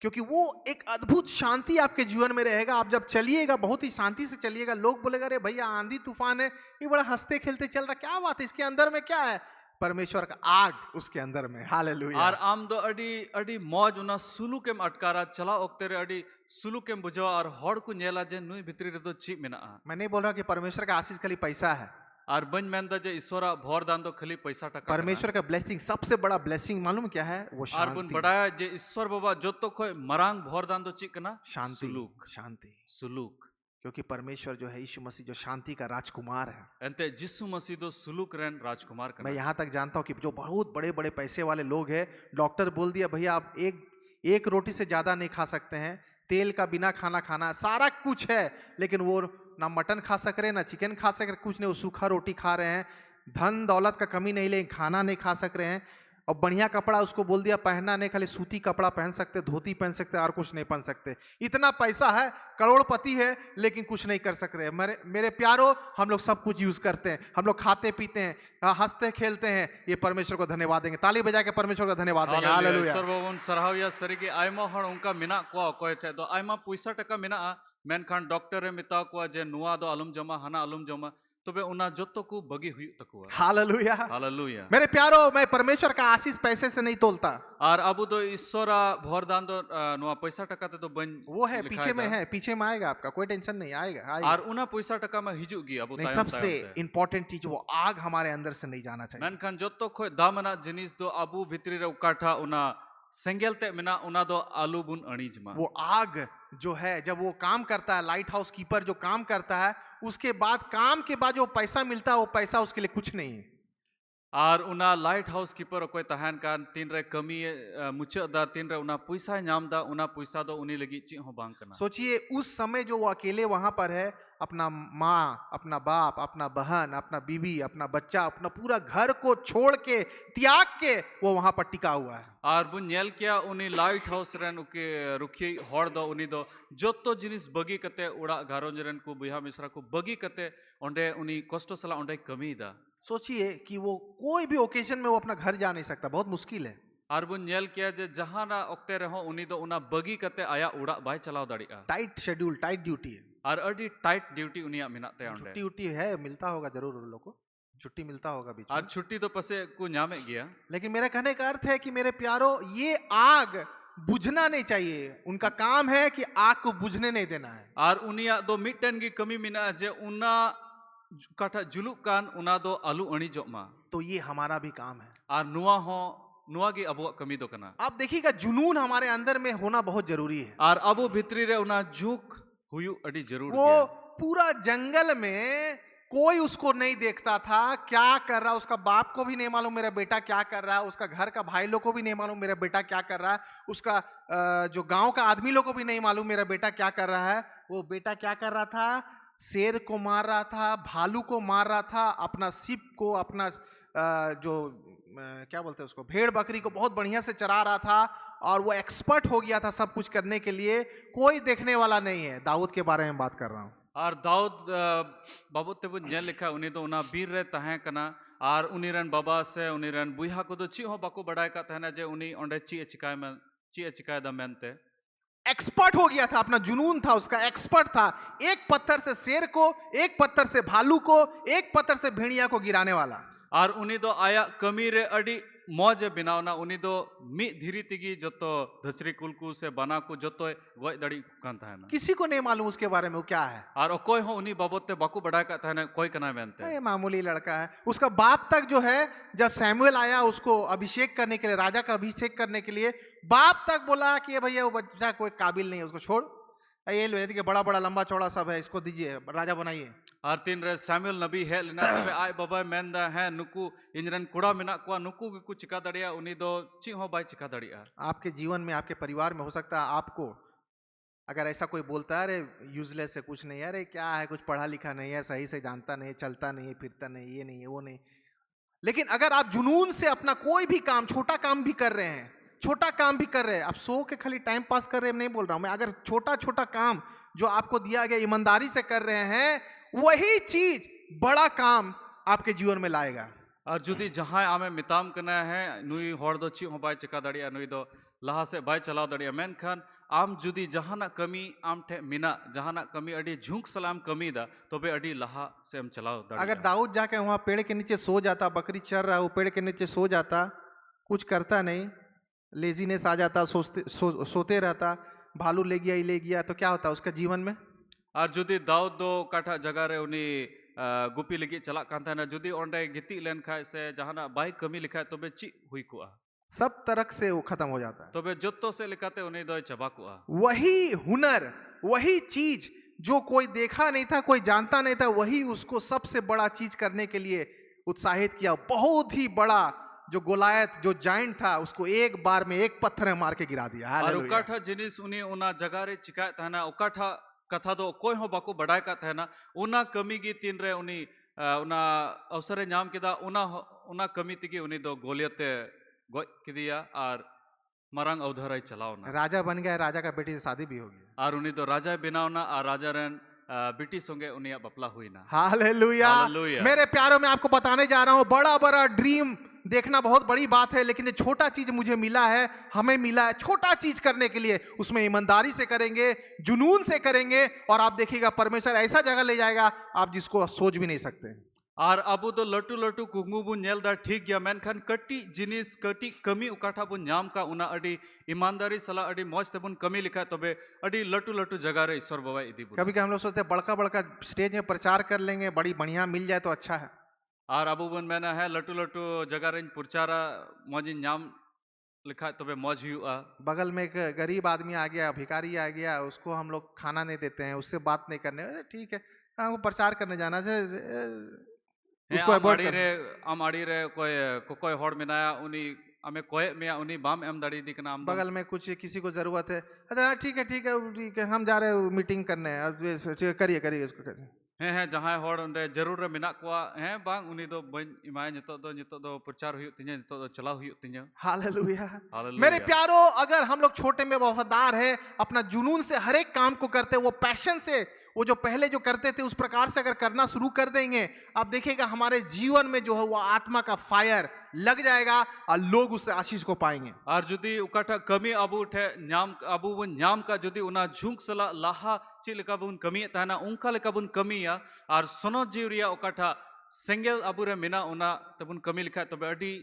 क्योंकि वो एक अद्भुत शांति आपके जीवन में रहेगा। आप जब चलिएगा बहुत ही शांति से चलिएगा, लोग बोलेगा अरे भैया आंधी तूफान है, ये बड़ा हंसते खेलते चल रहा, क्या बात है, इसके अंदर में क्या है? परमेश्वर का आग उसके अंदर में। हालेलुया। और आम दो अडी अडी मौज उना सुलुकेम अटकारा चला ओक्ते रे अडी सुलुकेम बुझवा और हॉर को नेला जे नुई भितरी रे दो ची मिना। मैं नहीं बोल रहा कि परमेश्वर का आशीष खाली पैसा है, और बन मेंदा जे ईश्वरा भोर दान दो खाली पैसा टका परमेश्वर का ब्लेसिंग, सबसे बड़ा ब्लेसिंग मालूम क्या है? वो और बुन शांति। बड़ाया जे ईश्वर बाबा जो तो खोय मरांग भोर दान दो ची कना शांति, सुलूक शांति, सुलूक, क्योंकि परमेश्वर जो है यीशु मसीह जो शांति का राजकुमार है। एंते जिसु मसीह दो सुलूक रेन राजकुमार मैं कना। यहाँ तक जानता हूँ कि जो बहुत बड़े बड़े पैसे वाले लोग हैं, डॉक्टर बोल दिया भैया आप एक रोटी से ज्यादा नहीं खा सकते हैं, तेल का बिना खाना खाना, सारा कुछ है, लेकिन वो ना मटन खा सक रहे, ना चिकन खा सक रहे, कुछ नहीं, वो सूखा रोटी खा रहे हैं, धन दौलत का कमी नहीं, लेकिन खाना नहीं खा सक रहे हैं। और बढ़िया कपड़ा उसको बोल दिया पहनना नहीं, खाली सूती कपड़ा पहन सकते, धोती पहन सकते, और कुछ नहीं पहन सकते। इतना पैसा है, करोड़पति है, लेकिन कुछ नहीं कर सक रहे। मेरे प्यारो, हम लोग सब कुछ यूज करते हैं, हम लोग खाते पीते हैं, हंसते खेलते हैं। ये परमेश्वर को धन्यवाद देंगे, ताली बजा के परमेश्वर को धन्यवाद देंगे। हालेलुया। ईश्वर बाबा सराहया सरी के आयमा हण उनका मिना को कोय थे दो आयमा पैसा टका मिना मेनखान डॉक्टर रे मिता को जे नुआ दो आलम जमा हना आलम जमा तबे उना जोतो को बगी हुई तकुआ। हालेलुया। हालेलुया। मेरे प्यारो, मैं परमेश्वर का आशीष पैसे से नहीं तोलता। और अब तो ईश्वरा भोरदान दो नुआ पैसा टका तो बन वो है पीछे में, है पीछे में आएगा, आपका कोई टेंशन नहीं, आएगा। और उना पैसा टका में हिजुगी अब नहीं, सबसे इंपॉर्टेंट चीज वो आग हमारे अंदर से नहीं जाना चाहिए। मेनखान जोतो खोय दामना जिनिस दो अबू भितरी रे उकाठा उना सेंगेल ते मिना उना दो आलू बुन अणीजमा। वो आग जो है जब वो काम करता है, लाइट हाउस कीपर जो काम करता है, उसके बाद काम के बाद जो पैसा मिलता है, वो पैसा उसके लिए कुछ नहीं है। और उना लाइट हाउस कीपर कोई तहन कान तीन रे कमी मुचा दा तीन रे उना पैसा नाम दा उना पैसा दो उनी लगी ची हो बांग करना। सोचिए उस समय जो वो अकेले वहां पर है, अपना माँ, अपना बाप, अपना बहन, अपना बीवी, अपना बच्चा, अपना पूरा घर को छोड़ के, त्याग के वो वहां पर टिका हुआ है। और बुन नेल किया उनी लाइट हाउस रेन उके रुखी हॉर दो उनी दो जोतो जिनिस बगी कते उड़ा घारों जरन को बुहा मिश्रा को बगी कते ओंडे उनी कष्ट सला ओंडे कमी दा। सोचिए कि वो कोई भी ओकेजन में वो अपना घर जा नहीं सकता, बहुत मुश्किल है। और बुन नेल किया जे जहां ना ओक्ते रहो उनी दो उना बगी कते आया उड़ा बाय चलाव दाड़िया। टाइट शेड्यूल, टाइट ड्यूटी है, और अडी टाइट ड्यूटी उनिया मिनाते ओंडे। छुट्टी उट्टी है, मिलता होगा जरूर उन लोग को, छुट्टी मिलता होगा बीच में। आज छुट्टी तो पसे को न्यामे गया, लेकिन मेरा कहने का अर्थ है कि मेरे प्यारो, ये आग बुझना नहीं चाहिए। उनका काम है कि आग को बुझने नहीं देना है। और उनिया दो मिटन की कमी मिना जे उना काठा जुलुक कान उना दो आलू अणी जोमा। तो ये हमारा भी काम है। और नुआ की अबुआ कमी दो कना। आप देखिएगा, जुनून हमारे अंदर में होना बहुत जरूरी है। और अबु भितरी रे उना झुक हुयु अडी जरूर वो गया। पूरा जंगल में कोई उसको नहीं देखता था, क्या कर रहा है, उसका बाप को भी नहीं मालूम मेरा बेटा क्या कर रहा है, उसका घर का भाई लोग को भी नहीं मालूम मेरा बेटा क्या कर रहा है, उसका जो गांव का आदमी लोग को भी नहीं मालूम मेरा बेटा क्या कर रहा है। वो बेटा क्या कर रहा था? शेर को मार रहा था, भालू को मार रहा था, अपना सिप को, अपना जो क्या बोलते हैं उसको, भेड़ बकरी को बहुत बढ़िया से चरा रहा था। और वो एक्सपर्ट हो गया था सब कुछ करने के लिए, कोई देखने वाला नहीं है। दाऊद के बारे में बात कर रहा हूँ। और दाऊद बाबू ते बुन नेल लिखा उनी दो उना बीर रे तहे कना। और उनी रन बाबा से उनी रन बुहा को दो ची हो बाको बड़ाय का तहना जे उनी ओंडे ची चिकाय दा मेनते एक्सपर्ट हो गया था, अपना जुनून था उसका, एक्सपर्ट था। एक पत्थर से शेर को, एक पत्थर से भालू को, एक पत्थर से भेड़िया को गिराने वाला। और उनी दो आया कमी रे अडी मौज बिनावना उनी दो मी धीरे तिगी जतो धचरी कुलकू से बना को जतो गoj दड़ी कान थाना किसी को नहीं मालूम उसके बारे में वो क्या है। और कोई हो उनी बाबत बाकू बढ़ा का थाना कोई कना बेनते ये मामूली लड़का है। उसका बाप तक जो है, जब सैमुएल आया उसको अभिषेक करने के लिए, राजा का अभिषेक करने के लिए, बाप तक बोला कि ये भैया वो बच्चा कोई काबिल नहीं है, उसको छोड़, ये लो कि बड़ा बड़ा लंबा चौड़ा सब है, इसको दीजिए, राजा बनाइए। और तीन रे सैमुएल नबी है लेना तबे आय बाबा मेंदा है नुकु इंजरन कुड़ा मिना को नुकु को चिका दड़िया उनी दो ची हो बाय चिका दड़िया। आपके जीवन में, आपके परिवार में हो सकता है आपको अगर ऐसा कोई बोलता है, अरे यूजलेस है, कुछ नहीं है, अरे क्या है, कुछ पढ़ा लिखा नहीं है, सही से जानता नहीं, चलता नहीं, फिरता नहीं, ये नहीं है, वो नहीं। लेकिन अगर आप जुनून से अपना कोई भी काम, छोटा काम भी कर रहे हैं, छोटा काम भी कर रहे हैं, आप सो के खाली टाइम पास कर रहे हैं, नहीं बोल रहा हूं मैं, अगर छोटा छोटा काम जो आपको दिया गया ईमानदारी से कर रहे हैं, वही चीज बड़ा काम आपके जीवन में लाएगा। और जुदी जहां आमे मिताम कना है नुई होड़ दो ची हो बाय चिका दड़िया नुई दो लहा से बाय चलाव दड़िया मेनखान आम जुदी जहाना कमी आम ठे मिना जहाना कमी अड़ी झुंक सलाम कमी दा तबे अड़ी लहा से हम चलाव दड़िया। अगर दाऊद जाके वहां पेड़ के नीचे सो जाता, बकरी चर रहा है, वो पेड़ के नीचे सो जाता, कुछ करता नहीं, लेजीनेस आ जाता, सोते रहता, भालू ले गया ही ले गया, तो क्या होता उसका जीवन में? और जुदी दाऊद दो काठा जगह रे उनी गुपी लगी चला कान था ना जुदी ओंडे गिती लेन खाए से जहाना बाई कमी लिखा तबे ची हुई कुआ, सब तरह से वो खत्म हो जाता है। तबे जोतो से लिखाते उन्हें दो चबा कुआ। वही हुनर, वही चीज जो कोई देखा नहीं था, कोई जानता नहीं था, वही उसको सबसे बड़ा चीज करने के लिए उत्साहित किया। बहुत ही बड़ा जो गोलायत, जो जाइंट था, उसको एक बार में एक पत्थर में मार के गिरा दिया। और उकाठा जिनिस उन्हें उना जगह रे चिकाय था ना उकाठा कथा दो कोई हो बाको बढ़ाए का था ना उना कमी की तीन रे उन्हीं उना अवसर नाम किदा उना कमी तिगी उन्हीं दो गोलियते गोय किदिया और मरंग अवधराई चलाओ ना, राजा बन गया, राजा का बेटी से शादी भी हो गई, और उन्हीं दो राजा बिनावना और राजा रन बेटी संगे उन्हीं बपला हुई ना। हालेलुया। हालेलुया। मेरे प्यारों में आपको बताने जा रहा हूं, बड़ा बड़ा ड्रीम देखना बहुत बड़ी बात है, लेकिन ये छोटा चीज मुझे मिला है, हमें मिला है, छोटा चीज करने के लिए उसमें ईमानदारी से करेंगे, जुनून से करेंगे, और आप देखिएगा परमेश्वर ऐसा जगह ले जाएगा आप जिसको सोच भी नहीं सकते। और अबू तो लटू लटू कुंगू बुन नेल दा ठीक गया मेनखान कटी जिनिस कटी कमी उकाठा बुन नाम का उना अडी ईमानदारी सला अडी मौज ते बुन कमी लिखा तबे अडी लटू लटू जगह रे ईश्वर बाबा इदी बुन। कभी कभी हम लोग सोचते हैं बड़का बड़का स्टेज में प्रचार कर लेंगे, बड़ी बढ़िया मिल जाए तो अच्छा है। और अबू बन मैंने है लटू लटू जगह रे पुरचारा मौजी नाम लिखा तबे मौज हुआ। बगल में एक गरीब आदमी आ गया, भिखारी आ गया, उसको हम लोग खाना नहीं देते हैं, उससे बात नहीं करने, अरे ठीक है, हमको प्रचार करने जाना है, उसको अवॉइड कर। आम आड़ी रे कोई होड़ मिनाया उनी हमें कोई में उनी बाम एम दाड़ी दिखना हम बगल में कुछ किसी को जरूरत है, अच्छा ठीक है ठीक है ठीक है, हम जा रहे हैं मीटिंग करने, अब करिए करिए इसको करिए। हैं जहां होड़ उंडे जरूर मिना को हैं बांग उनी दो बन इमाय नितो दो प्रचार हुई तिnya नितो दो चला हुई तिnya। हालेलुया। हालेलुया। मेरे प्यारों, अगर हम लोग छोटे में वफादार है, अपना जुनून से हर एक काम को करते, वो पैशन से, वो जो पहले जो करते थे उस प्रकार से अगर करना शुरू कर देंगे, आप देखिएगा हमारे जीवन में जो है वो आत्मा का फायर लग जाएगा और लोग उससे आशीष को पाएंगे। और जुदी उकाठा कमी अबू ठे न्याम अबू बुन न्याम का जुदी उना झुंक सला लाहा चिलका बुन कमी ताना उनका लेका बुन कमिया और सोनो जीवरिया उकाठा सेंगेल अबू रे मिना उना तबुन कमी लिखा तबे अडी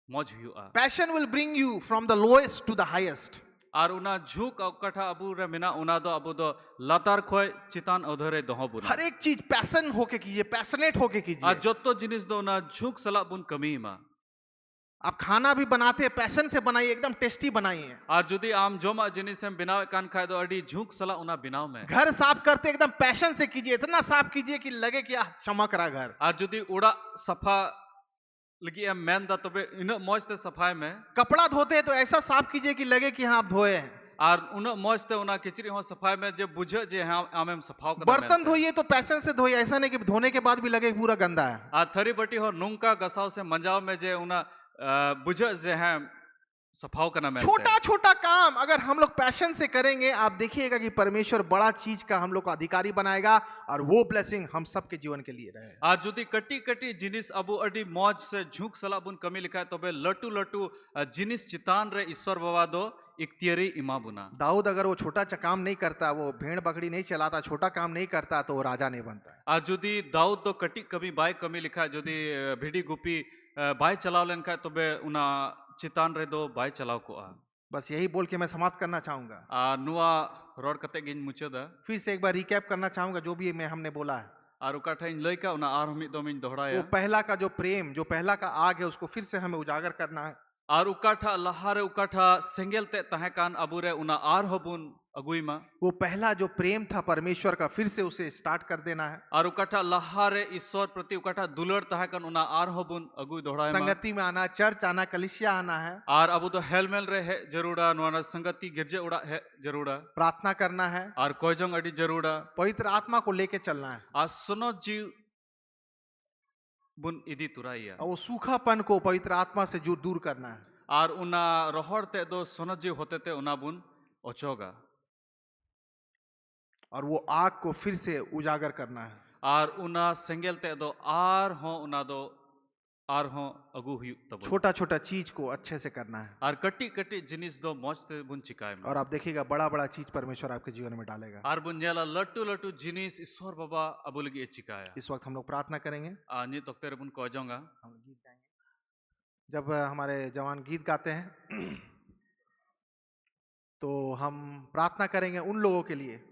मौज हुआ। Passion will bring you from the lowest to the highest. और उना झुक उकाठा अबू रे मिना उना दो अबू दो लातार खोय चितान अधरे दोहो बुना। हर एक चीज पैशन होके कीजिए, पैशनेट होके कीजिए। और जोतो जिनिस दो उना झुक सला बुन कमी मा। आप खाना भी बनाते हैं, पैशन से बनाइए, एकदम टेस्टी बनाइए। और जुदी आम जोमा जिनिस हम बिनाव कान खाए दो अडी झुक सला उना बिनाव में। घर साफ करते एकदम पैशन से कीजिए, इतना साफ कीजिए कि लगे कि चमक रहा घर। और जुदी उड़ा सफा लगी एम मैन दा तबे इन मौज ते सफाई में। कपड़ा धोते हैं तो ऐसा साफ कीजिए कि लगे कि हाँ आप धोए हैं। और उन मौज ते उना किचरी हो सफाई में जब बुझे जे हाँ आमें सफाव कर। बर्तन धोइए तो पैशन से धोइए, ऐसा नहीं कि धोने के बाद भी लगे कि पूरा गंदा है। आ थरी बटी हो नुंका गसाव से मंजाव में जे उना बुझे जे हैं सफाव करना में। छोटा छोटा काम अगर हम लोग पैशन से करेंगे, आप देखिएगा कि परमेश्वर बड़ा चीज का हम लोग को अधिकारी बनाएगा और वो ब्लेसिंग हम सबके जीवन के लिए रहे। और जुदी कटी कटी जिनिस अबू अडी मौज से झुक सला बुन कमी लिखा है तबे लटू लटू जिनिस चितान रे ईश्वर बाबा दो इक्तियारी इमा बुना। दाऊद अगर वो छोटा काम नहीं करता, वो भेड़ बकरी नहीं चलाता, छोटा काम नहीं करता, तो वो राजा नहीं बनता। और जुदी दाऊद दो कटी कमी बाय कमी लिखा है जुदी भिड़ी गुपी बाय चलाव लेनखा तबे उना चितान रे दो बाय चलाव कोआ बस यही बोल के मैं समाप्त करना चाहूंगा। नुआ रोड कते गिन मुचादा फिर से एक बार रिकैप करना चाहूंगा जो भी मैं हमने बोला है। और उकाठा इन लइका उना आर हमित दोमिन वो दोहराया पहला का जो प्रेम, जो पहला का आग है, उसको फिर से हमें उजागर करना है। और उकाठा लहारे उकाठा सेंगेल ते तहकान अबुरे उना आर हबुन अगुइमा वो पहला जो प्रेम था परमेश्वर का, फिर से उसे स्टार्ट कर देना है। और उकाठा लहारे ईश्वर प्रति उकाठा दुलर तहकान उना आर हबुन अगुई दोहरायमा संगति में आना, चर्च आना, कलिसिया आना है, और अबु तो हेलमेल रे है जरूरा नोना संगति गिरजे उड़ा है जरूरा प्रार्थना करना है, और कोयजोंग अडी जरूरा पवित्र आत्मा को लेके चलना है, आ सुनो जीव बुन इदी तुराइया और वो सूखापन को पवित्र आत्मा से जो दूर करना है। और उना रोहड़ ते दो सुनो जीव होते ते उना बुन ओचोगा और वो आग को फिर से उजागर करना है। और उना सेंगेल ते दो आर हो उना दो आर हो अगु हुई तब छोटा छोटा चीज को अच्छे से करना है। और कटी कटी जिनिस दो मौज ते बुन चिकाय और आप देखिएगा बड़ा बड़ा चीज परमेश्वर आपके जीवन में डालेगा। और बुन जेला लट्टू लट्टू जिनिस ईश्वर बाबा अबुलगी ए चिकाया इस वक्त हम लोग प्रार्थना करेंगे। आनी तोक्ते रे बुन कोजोंगा जब हमारे जवान गीत गाते हैं तो हम प्रार्थना करेंगे उन लोगों के लिए